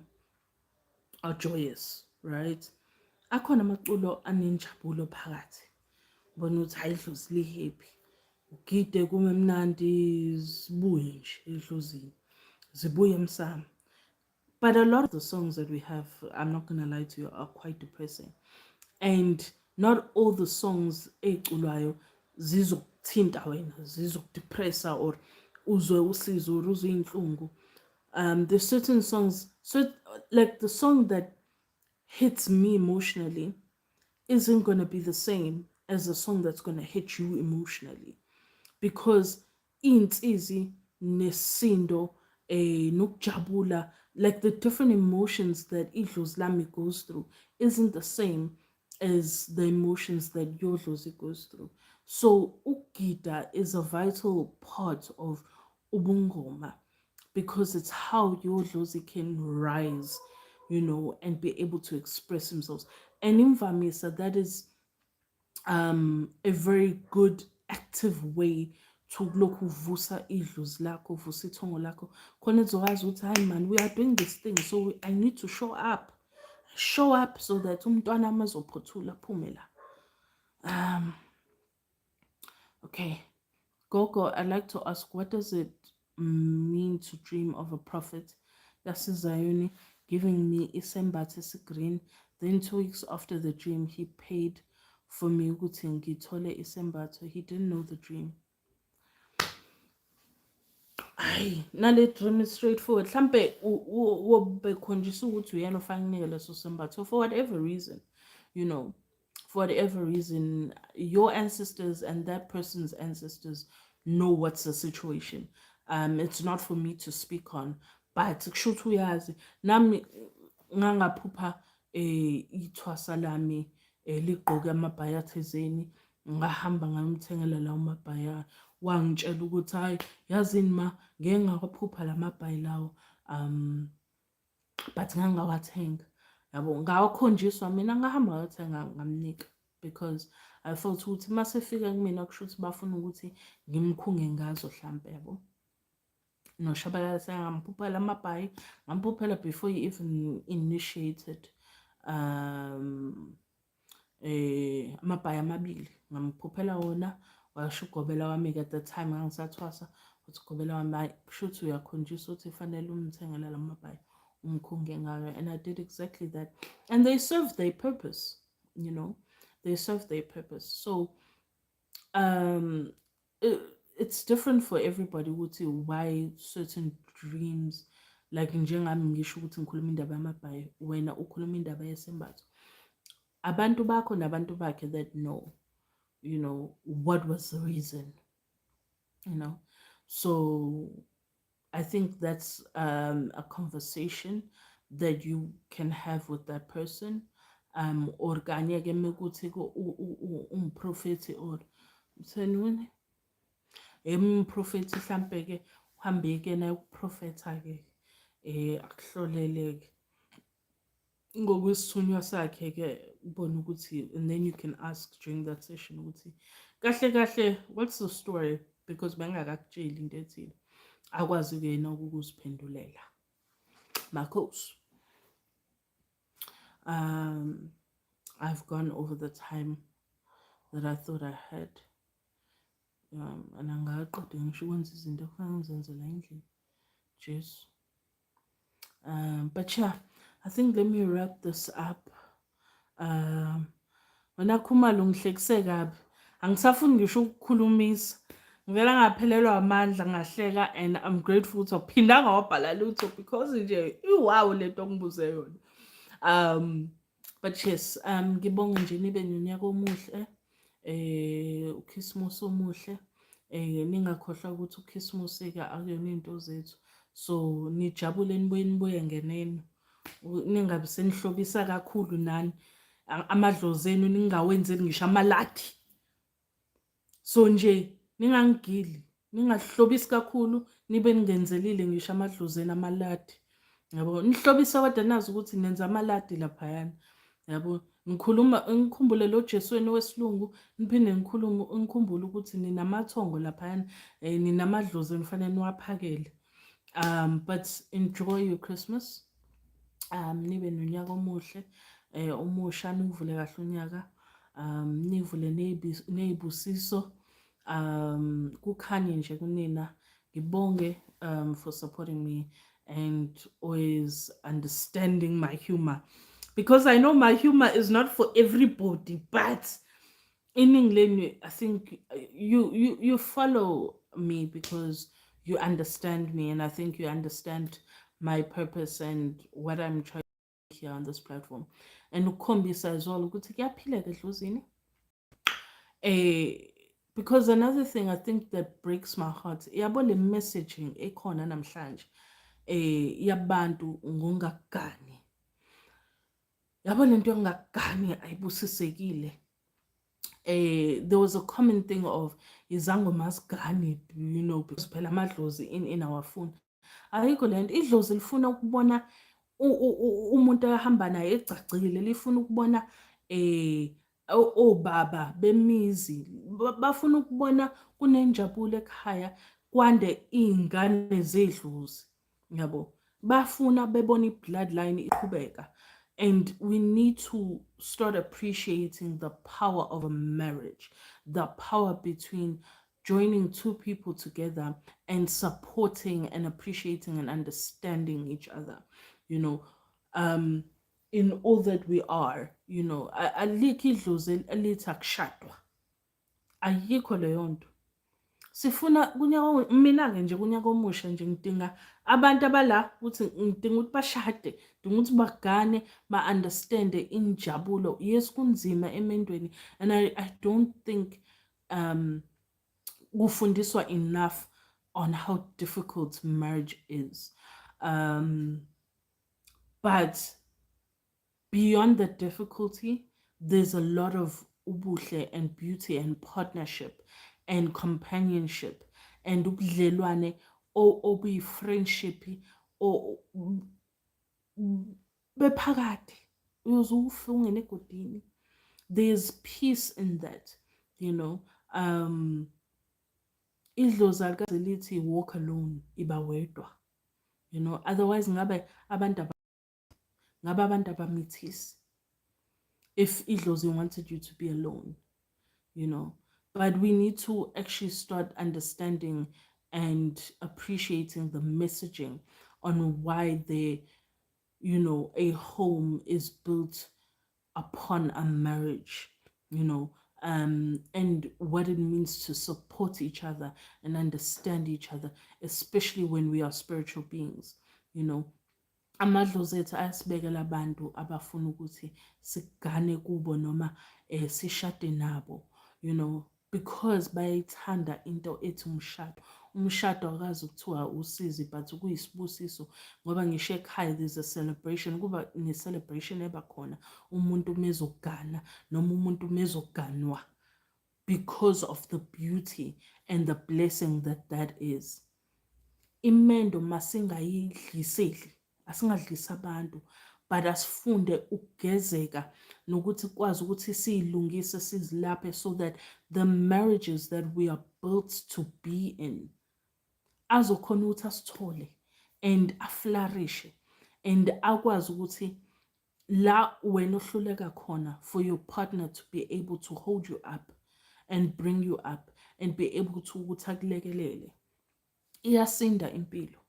joyous, right? Akhona amaculo anenjabulo phakathi. Bona uthi hayi idlozi li-happy. Ugide kume mnandi zibuye nje edlozini. Zibuye emsamo. But a lot of the songs that we have, I'm not gonna lie to you, are quite depressing. And not all the songs eculwayo zizokuthinta wena, zizokudepressa or uzwe usizo or uzwe inhlungu. There's certain songs, so like the song that hits me emotionally isn't gonna be the same as the song that's gonna hit you emotionally because insizwa nesindo nokujabula like the different emotions that idlozi lami goes through isn't the same as the emotions that your dlozi goes through. So ukugida is a vital part of ubungoma because it's how your dlozi can rise, you know, and be able to express themselves. And in Vamisa, that is a very good active way to look uvusa idlozi lakho uvusa ithongo lakho khona izokwazi ukuthi hayi man we are doing this thing so I need to show up so that umntwana amazophothula aphume la. Okay, Gogo, I'd like to ask, what does it mean to dream of a prophet? Yasizayuni giving me isembathe green. Then 2 weeks after the dream, he paid for me ukuthi ngithole isembatho. He didn't know the dream. Hayi, nale dream is straightforward. Mhlampe bekhonjiswa ukuthi uyena ofanele leso sembatho for whatever reason, you know. For whatever reason, your ancestors and that person's ancestors know what's the situation. It's not for me to speak on, but kushuthi uyazi nami ngangaphupha ithwasa lami ligqoke amabhaya thizeni ngahamba ngayomthengela lawo mabhaya wangitshela ukuthi hayi yazini ma ngeke ngawaphupha lamabhayi lawo but ngangawathenga yabo ngawakhonjiswa mina ngahamba ngayothenga ngamnika because I felt ukuthi masefika kumina kusho ukuthi bafuna ukuthi ngimkhunge ngazo mhlambe yabo noshabalala sengamphuphela lamabhayi ngamphuphela before he even initiated amabhayi amabili ngamphuphela wona washo ugobela wami at the time ngangisathwasa uthi ugobela wami kusho ukuthi uyakhonjiswa ukuthi fanele umthengele lamabhayi umkhunge ngayo and I did exactly that and they served their purpose, you know, they serve their purpose. So it's different for everybody ukuthi why certain dreams like njengami ngisho ukuthi ngikhuluma indaba yamabhayi wena ukhuluma indaba yesembatho abantu bakho nabantu bakhe that know, you know, what was the reason, you know. So I think that's a conversation that you can have with that person. or kanye-ke mekuthi umprofethi or mthenini umprofethi mhlampe-ke uhambe-ke naye ukuprofetha-ke akuhlolele-ke ngokwesithunywa sakhe-ke ubone ukuthi, and then you can ask during that session ukuthi kahle kahle what's the story, because bengakakutsheli into ethile akwazi-ke yena ukuziphendulela. Makhosi. I've gone over the time that I thought I had. And angaqeda ngisho ukwenza izinto kufanele ngizenzela endlini. Jesu. But yeah, I think let me wrap this up. Wena Khumalo ngihlekise kabi. Angisafuni ngisho ukukhulumisa. Ngivela ngaphelelwa amandla ngahleka, and I'm grateful to phindanga wabhala lutho because nje iwawu lento ngibuze yona. But yes, ngibonga nje nibe nonyaka omuhle. uKhisimusi omuhle. Ningakhohlwa ukuthi uKhisimusi ke akuyona into zethu. So nijabule nibuye ngenene. Ningabe senihlobisa kakhulu nani. Amadlozi enu ningawenzeli ngisho amaladi. So nje ningangigili, ningahlobisi kakhulu, nibe ningenzelile ngisho amadlozi enu amaladi. Yabo, nihlobisa kodwa nazi ukuthi nenza amaladi laphayana. Yabo, ngikhumbule lo Jesu wenu wesilungu, niphinde ngikhumbule ukuthi ninamathongo laphayana, ninamadlozi enifanele niwaphakele. But enjoy your Christmas. Nibe nonyaka omuhle, omusha nivule kahle unyaka. Nivule nezibusiso. Kukhanye nje kunina. Ngibonge for supporting me and always understanding my humor, because I know my humor is not for everybody, but in England I think you follow me because you understand me, and I think you understand my purpose and what I'm trying to do here on this platform. And ukhombisa as well ukuthi kuyaphileka edlozini. Because another thing I think that breaks my heart, yabo le messaging ekhona namhlanje yabantu ngongakugani. Yabo lento yongakugani ayibusisekile. There was a common thing of izango masigani, because phela amadlozi in our phone. Ayikho lento, idlozi lifuna ukubona umuntu ahamba naye ecacile, lifuna ukubona obaba bemizi bafuna ukubona kunenjabulo ekhaya, kwande izingane zedlozi. Yabo, bafuna bebona ibloodline iqhubeka. And we need to start appreciating the power of a marriage, the power between joining two people together and supporting and appreciating and understanding each other, in all that we are. Alikho idlozi elithi akushadwa. Ayikho leyo nto. Sifuna kunyaka mina-ke nje kunyaka omusha nje ngidinga abantu abala ukuthi ngidinga ukuthi bashade, ngidinga ukuthi bagane, ba-understande injabulo. Yes, kunzima emendweni, and I don't think kufundiswa enough on how difficult marriage is. But beyond the difficulty, there's a lot of ubuhle and beauty and partnership and companionship and ubudlelwane obuyi-friendship bephakathi. Uyoze ufe ungene egodini. There's peace in that, idlozi alikaze lithi walk alone, iba wedwa. Otherwise ngabe abantu abamithisi if idlozi wanted you to be alone, But we need to actually start understanding and appreciating the messaging on why a home is built upon a marriage, and what it means to support each other and understand each other, especially when we are spiritual beings. Amadlozi ethu ayasibekela abantu abafuna ukuthi sigane kubo noma sishade nabo, because bayayithanda into ethi umshado. Umshado akazi ukuthiwa usizi but kuyisibusiso ngoba ngisho ekhaya there's a celebration, kuba ne-celebration eba khona umuntu mezogana noma umuntu mezoganwa, because of the beauty and the blessing that that is. Imendo masingayidliseli, asingadlisi abantu, but asifunde ukugezeka nokuthi kwazi ukuthi siyilungise sizilaphe, so that the marriages that we are built to be in azokhona ukuthi asithole and aflourishe, and akwazi ukuthi la wena ohluleka khona, for your partner to be able to hold you up and bring you up and be able to ukuthi akulekelele. Iyasinda impilo.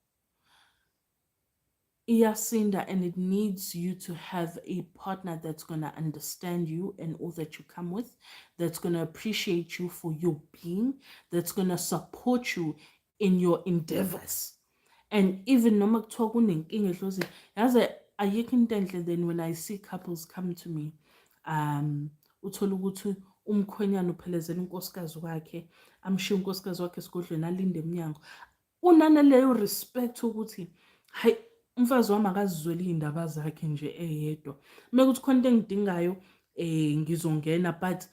Iyasinda, and it needs you to have a partner that's going to understand you and all that you come with, that's going to appreciate you for your being, that's going to support you in your endeavors. And even noma kuthiwa kunenkinga edlozini, yazi ayikho into enhle than when I see couples come to me, uthola ukuthi umkhwenyana uphelezela unkosikazi wakhe, amshiya unkosikazi wakhe esigodlweni, alinde emnyango, unanaleyo respect ukuthi hayi umfazi wami akazizwele iy'ndaba zakhe nje eyedwa, mekuthi khona into engidingayo ngizongena. But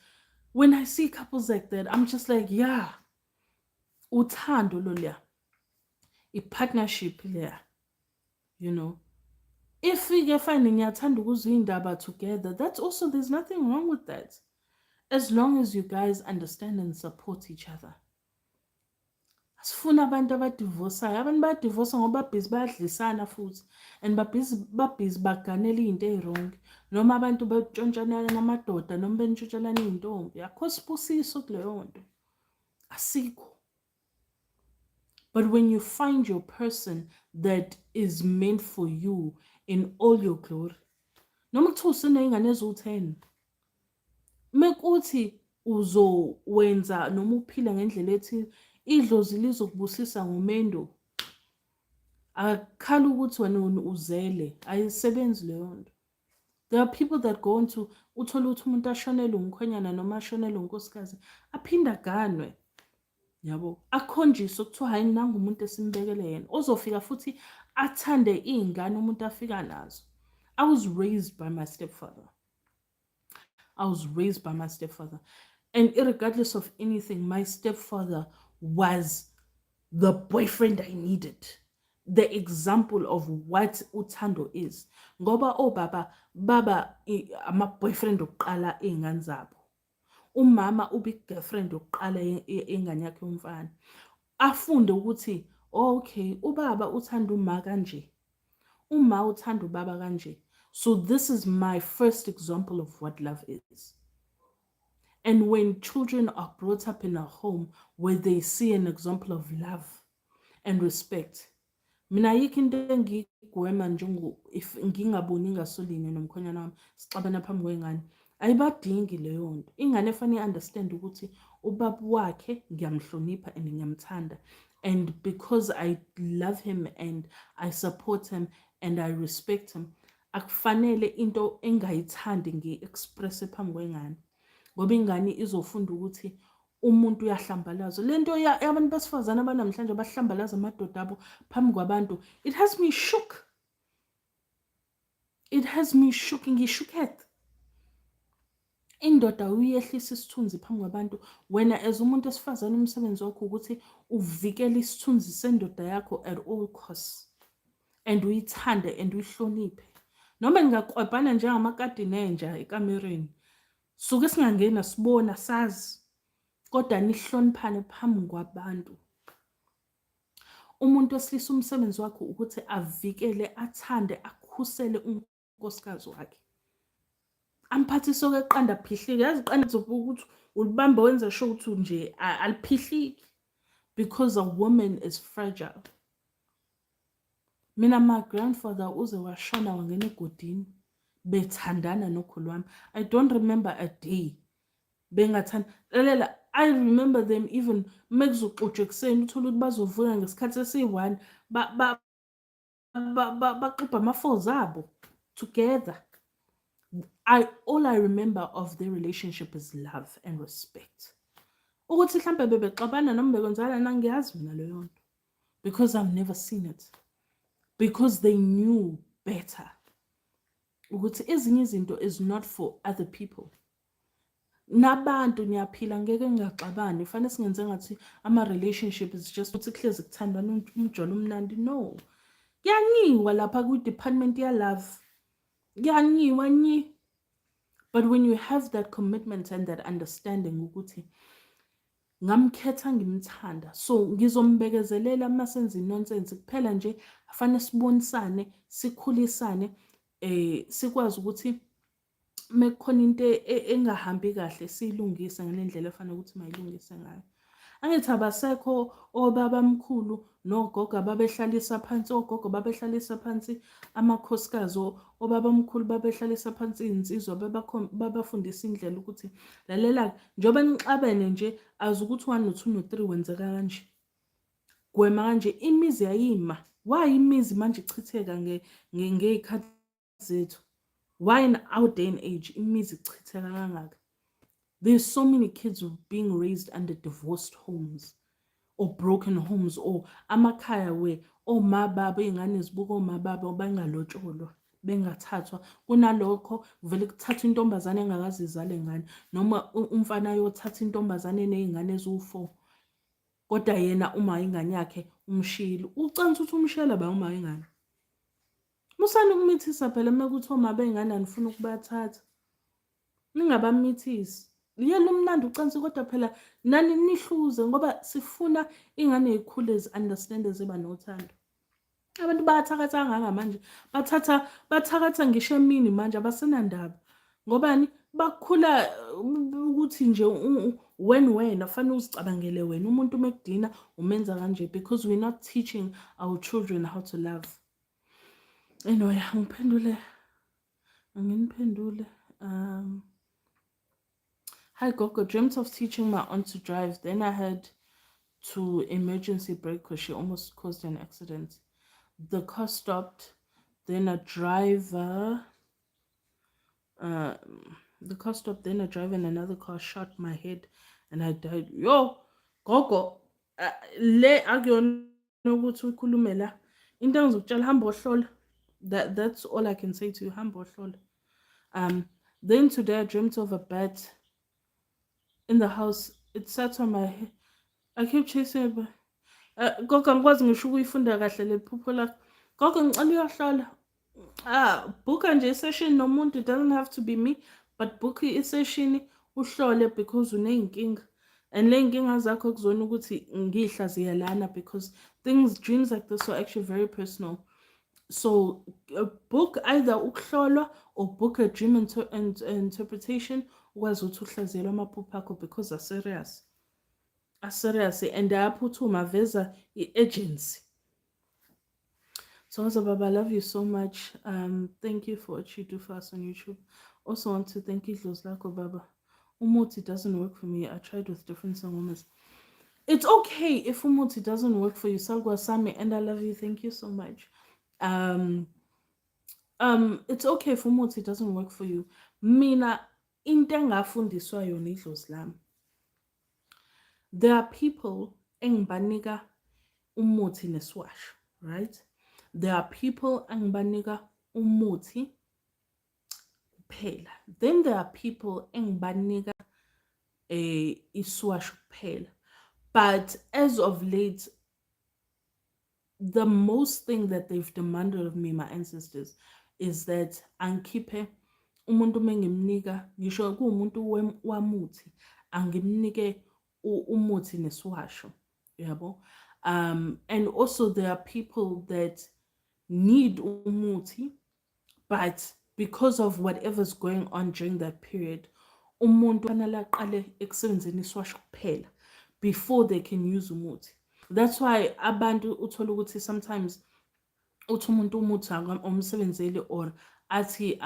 when I see couples like that, I'm just like, yeah, uthando loluya, i-partnership leya, you know. If we find niyathanda ukuzwa iy'ndaba together, that's also, there's nothing wrong with that, as long as you guys understand and support each other. Asifuna abantu abadivosayo. Abantu bayadivosa ngoba babhizi bayadlisana futhi, and babhizi baganela iy'nto ey'wrong, noma abantu betshontshanana namadoda noma bentshontshanana iy'ntombi. Akho sibusiso kuleyo nto, asikho. But when you find your person that is meant for you in all your glory, noma kuthiwa useney'ngane eziwu-10, mekuthi uzowenza noma uphila ngendlela ethile, idlozi lizokubusisa ngomendo, akukhala ukuthi wena uzele, ayisebenzi leyo nto. There are people that go into, uthole ukuthi umuntu ashonelwe umkhwenyana noma ashonelwe unkosikazi, aphinda aganwe, yabo, akhonjiswe kuthiwa hayi nangu umuntu esimbekele yena, ozofika futhi athande iy'ngane umuntu afika nazo. I was raised by my stepfather. And regardless of anything, my stepfather was the boyfriend I needed. The example of what uthando is. Ngoba baba ama-boyfriend okuqala ey'ngane zabo. Umama ubi-girlfriend okuqala engane yakhe yomfana. Afunde ukuthi, okay, ubaba uthanda uma kanje, uma uthanda ubaba kanje. So this is my first example of what love is. And when children are brought up in a home where they see an example of love and respect, mina ayikho into engigwema if ngingaboni ngasolinye nomkhonyana wami sixabana phambi kwengane, ayibadingi leyo nto. Ingane efanele understand ukuthi ubaba wakhe ngiyamhlonipha and ngiyamthanda, and because I love him and I support him and I respect him, akufanele into engayithandi ngi-express phambi kwengane, ngoba ingane izofunda ukuthi umuntu uyahlambalaza. Lento yabantu besifazane abanamhlanje bahlambalaza amadoda abo phambi kwabantu, it has me shook. Ngishuketh. Indoda uyehlisa isithunzi phambi kwabantu. Wena as umuntu esifazane umsebenzi wakho ukuthi uvikele isithunzi sendoda yakho at all costs, and uyithande and uyihloniphe. Noma ningakwabhana njengamakati nenja ekamereni, suke singangena sibona sazi, kodwa nihloniphane phambi kwabantu. Umuntu wesilisa umsebenzi wakhe ukuthi avikele, athande, akhusele unkosikazi wakhe. Amphathise okweqanda aphihlike. Yazi iqanda lizobuka ukuthi ulibamba wenza sure ukuthi nje aliphihliki, because a woman is fragile. Mina my grandfather uze washona wangena egodini bethandana nokhulu wami. I don't remember a day bengathanda. I remember them even mekuzoxutshwa ekuseni uthole ukuthi bazovuka ngesikhathi esi-1 baxubha ama-4 abo together. All I remember of their relationship is love and respect. ukuthi mhlambe bebexabana noma bekwenzakala nangiyazi mina leyo nto, because I've never seen it, because they knew better ukuthi ezinye izinto is not for other people. Nabantu niyaphila ngeke ningaxabani, fanele singenze ngathi ama-relationship is just ukuthi kuhlezi kuthandana umjolo umnandi. No, kuyanyiwa lapha kwi-department ya-love, kuyanyiwa nyi. But when you have that commitment and that understanding ukuthi ngamkhetha ngimthanda, so ngizombekezelela uma senza inonsense kuphela nje afanele sibonisane, sikhulisane, sikwazi ukuthi mekukhona into engahambi kahle siyilungise ngalendlela efanele ukuthi mayilungise ngayo. Angithi abasekho obabamkhulu nogogo ababehlalisa phansi, ogogo babehlalisa phansi amakhosikazi, obabamkhulu babehlalisa phansi iy'nsizwa babafundisa indlela ukuthi lalela njengoba nixabene nje azi ukuthi 1 no 2 no 3 wenzeka kanje. Gwema kanje imizi yayima. Why imizi manje ichitheka ngey'khathi zethu? Why in our day and age imizi ichitheka kangaka? There's so many kids being raised under divorced homes or broken homes, or amakhaya where omababa iy'ngane zibuka omababa bangalotsholwa bengathathwa. Kunalokho vele kuthatha intombazane engakaze izale ngane, noma umfana ayothatha intombazane eney'ngane eziwu-4, kodwa yena uma ingane yakhe umshiyile. Ucanisa ukuthi umshiyela ba uma ingane. Musani ukumithisa phela mekuthi oma bey'ngane anifuna ukubathatha. Ningabamithisi. Yena umnandi ucansi kodwa phela nani nihluze ngoba sifuna ingane ey'khule zi-understande ziba nothando. Abantu bayathakatha kangaka manje, bathakatha ngisho emini manje abasenandaba. Ngobani? Bakhula ukuthi nje wena fanele uzicabangele wena. Umuntu mekudina umenza kanje, because we're not teaching our children how to love. Anyway, anginiphendule. Hi Gogo, dreamt of teaching my aunt to drive. Then I had to emergency brake because she almost caused an accident. The car stopped. Then a driver and another car shot my head and I died. Yo, Gogo, le akuyona ukuthi ukhulume la. Into engizokutshela hamba ohlola. That's all I can say to you. Hamba ohlola. Then today I dreamt of a bat in the house. It sat on my head. I kept chasing it, but Gogo angikwazi ngisho ukuyifunda kahle le phupho lakho. Gogo ngicela uyohlola. Booka nje isession nomuntu, it doesn't have to be me, but book isession uhlole because uney'nkinga. And le y'nkinga zakho kuzona ukuthi ngihlaziya lana, because dreams like this are actually very personal. So book either ukuhlolwa or book a dream interpretation ukwazi ukuthi uhlaziyele amaphupho akho, because are serious. And ayaphuthuma veza i-agency. So Baba, I love you so much. Thank you for what you do for us on YouTube. Also want to thank you, Dlozlako Baba. Umuti doesn't work for me. I tried with different sangomas. It's okay if umuti doesn't work for you, Salgwa Sami, and I love you. Thank you so much. It's okay if umuti doesn't work for you. Mina into engafundiswa yona idlozi. There are people engibanika umuti neswash, right? There are people engibanika umuti kuphela. Then there are people engibanika iswash kuphela. But as of late, the most thing that they've demanded of me, my ancestors, is that angikhiphe umuntu mengimnika, ngisho kuwumuntu wamuthi, angimnike umuthi neswasho, yabo. And also there are people that need umuti, but because of whatever's going on during that period, umuntu fanele aqale ekusebenzeni iswasho kuphela before they can use umuti. That's why abantu uthola ukuthi sometimes uthi umuntu umuthi omsebenzeli, or athi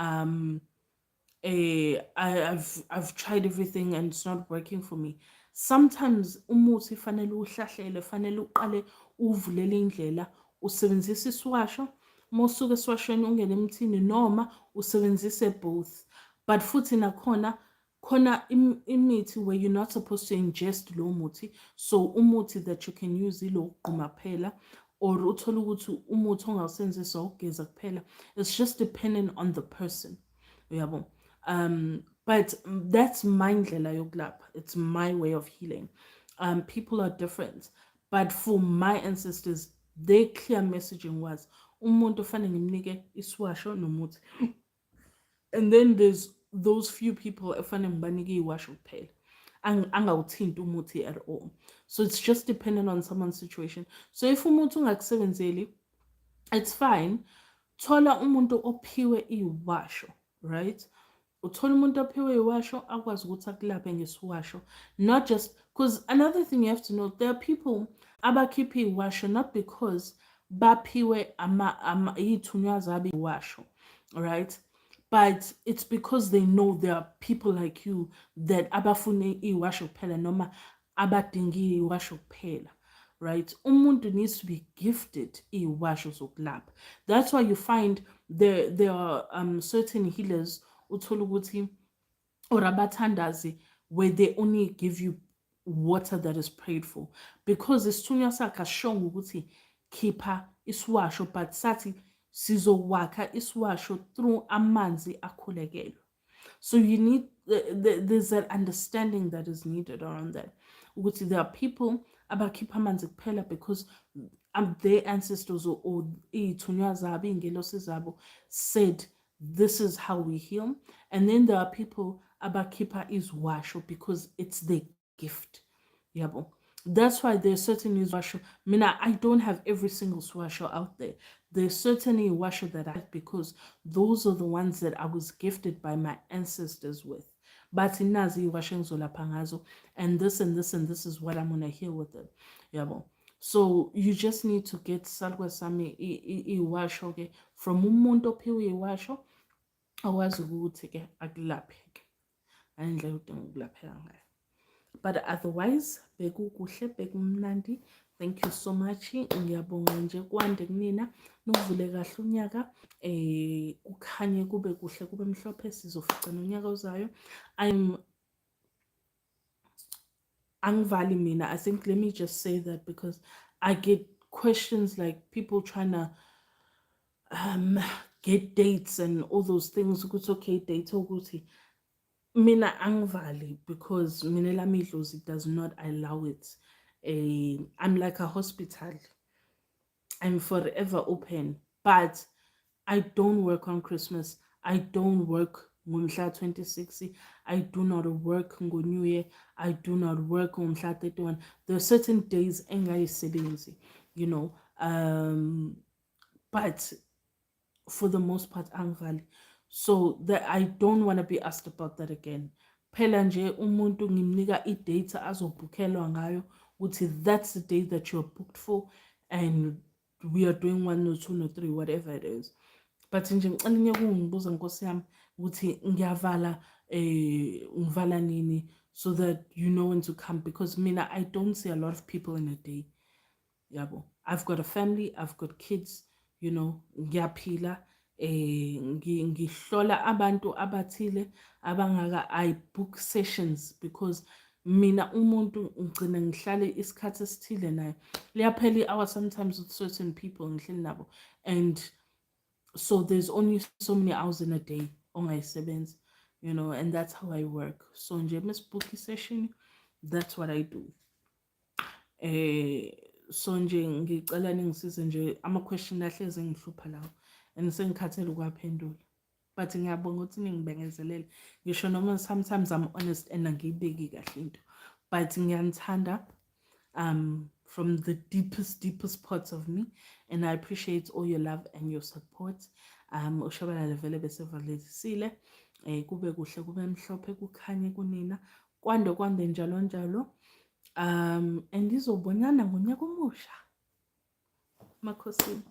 I've tried everything and it's not working for me. Sometimes umuthi fanele uhlahlele, fanele uqale uvulele indlela, usebenzise iswasho, mosuke eswashweni ungene emthini, noma usebenzise both. But futhi nakhona khona imithi where you're not supposed to ingest lo muthi, so umuthi that you can use ilo gquma kuphela, or uthole ukuthi umuthi ongawusebenzisa ukugeza kuphela. It's just depending on the person, uyabo. But that's my ndlela yokulapha. It's my way of healing. People are different, but for my ancestors, their clear messaging was umuntu fanele ngimnike iswasho nomuthi. And then there's those few people efanele ngibanike iwasho kuphela, angawuthinti umuthi at all. So it's just dependent on someone's situation. So if umuthi ungakusebenzeli, it's fine. Thola umuntu ophiwe iwasho, right? Uthola umuntu ophiwe iwasho akwazi ukuthi akulaphe ngesiwasho. Not just because another thing you have to know, there are people abakhipha iwasho not because baphiwe ithunywa zabo iwasho, right? But it's because they know there are people like you that abafune iwasho kuphela noma abadingi iwasho kuphela, right? Umuntu needs to be gifted iwasho zokulapha. That's why you find there are certain healers uthola ukuthi or abathandazi where they only give you water that is prayed for, because isithunywa sakhe asishongo ukuthi khipha iswasho, but sathi sizowakha iswasho through amanzi akhulekelwe. So you need there's that understanding that is needed around that. Ukuthi there are people abakhipha amanzi kuphela because their ancestors or iy'thunywa zabo iy'ngelosi zabo said this is how we heal. And then there are people abakhipha izwasho because it's their gift. Yabo. That's why there's certain swasho. I mean, I don't have every single swasho out there. There's certainly washo that I have because those are the ones that I was gifted by my ancestors with. But inazi washo ngizolapha ngazo, and this and this and this is what I'm gonna heal with it. Yabo. So you just need to get salwa sami iwasho ke from umuntu ophiwe iwasho awazi ukuthi ke akulaphe ke. Ayindlela udinga ukulapheka ngayo. But otherwise, bekukuhle bekumnandi. Thank you so much. Ngiyabonga nje kwande kunina novule kahle unyaka kukhanye kube kuhle kube mhlophe sizofica nonyaka ozayo. Angivali mina. I think let me just say that because I get questions like people trying to get dates and all those things. Ukuthi okay, date ukuthi mina angivali because mina lami idlozi does not allow it. I'm like a hospital. I'm forever open, but I don't work on Christmas. I don't work ngomhla 26. I do not work ngo New Year. I do not work ngomhla 31. There are certain days engayisebenzi, you know. But for the most part angivali. So that I don't want to be asked about that again. Phela nje umuntu ngimnika i-date azobhukhelwa ngayo ukuthi that's the day that you're booked for and we are doing 1 no 2 no 3 whatever it is. But nje ngicela unyaka ungibuza Nkosi yami ukuthi ngiyavala ngivala nini so that you know when to come, because mina I don't see a lot of people in a day. Yabo. I've got a family, I've got kids, you know, ngiyaphila. Ngihlola abantu abathile abangaka I book sessions because mina umuntu ngicina ngihlale isikhathi esithile naye liyaphela i-hour sometimes with certain people ngihleli nabo, and so there's only so many hours in a day ongayisebenzi, you know, and that's how I work. So nje misbook session, that's what I do. So nje ngicela ningisize nje ama-question ahlezi ngihlupha lawo and sengikhathele ukwaphendula, but ngiyabonga ukuthi ningibengezelele ngisho noma sometimes I'm honest and angiyibeki kahle into, but ngiyanithanda from the deepest parts of me, and I appreciate all your love and your support. Ushabalala vele besevalisile kube kuhle kube mhlophe kukhanye kunina kwande njalo njalo. And izobonana ngonyaka omusha. Makhosi.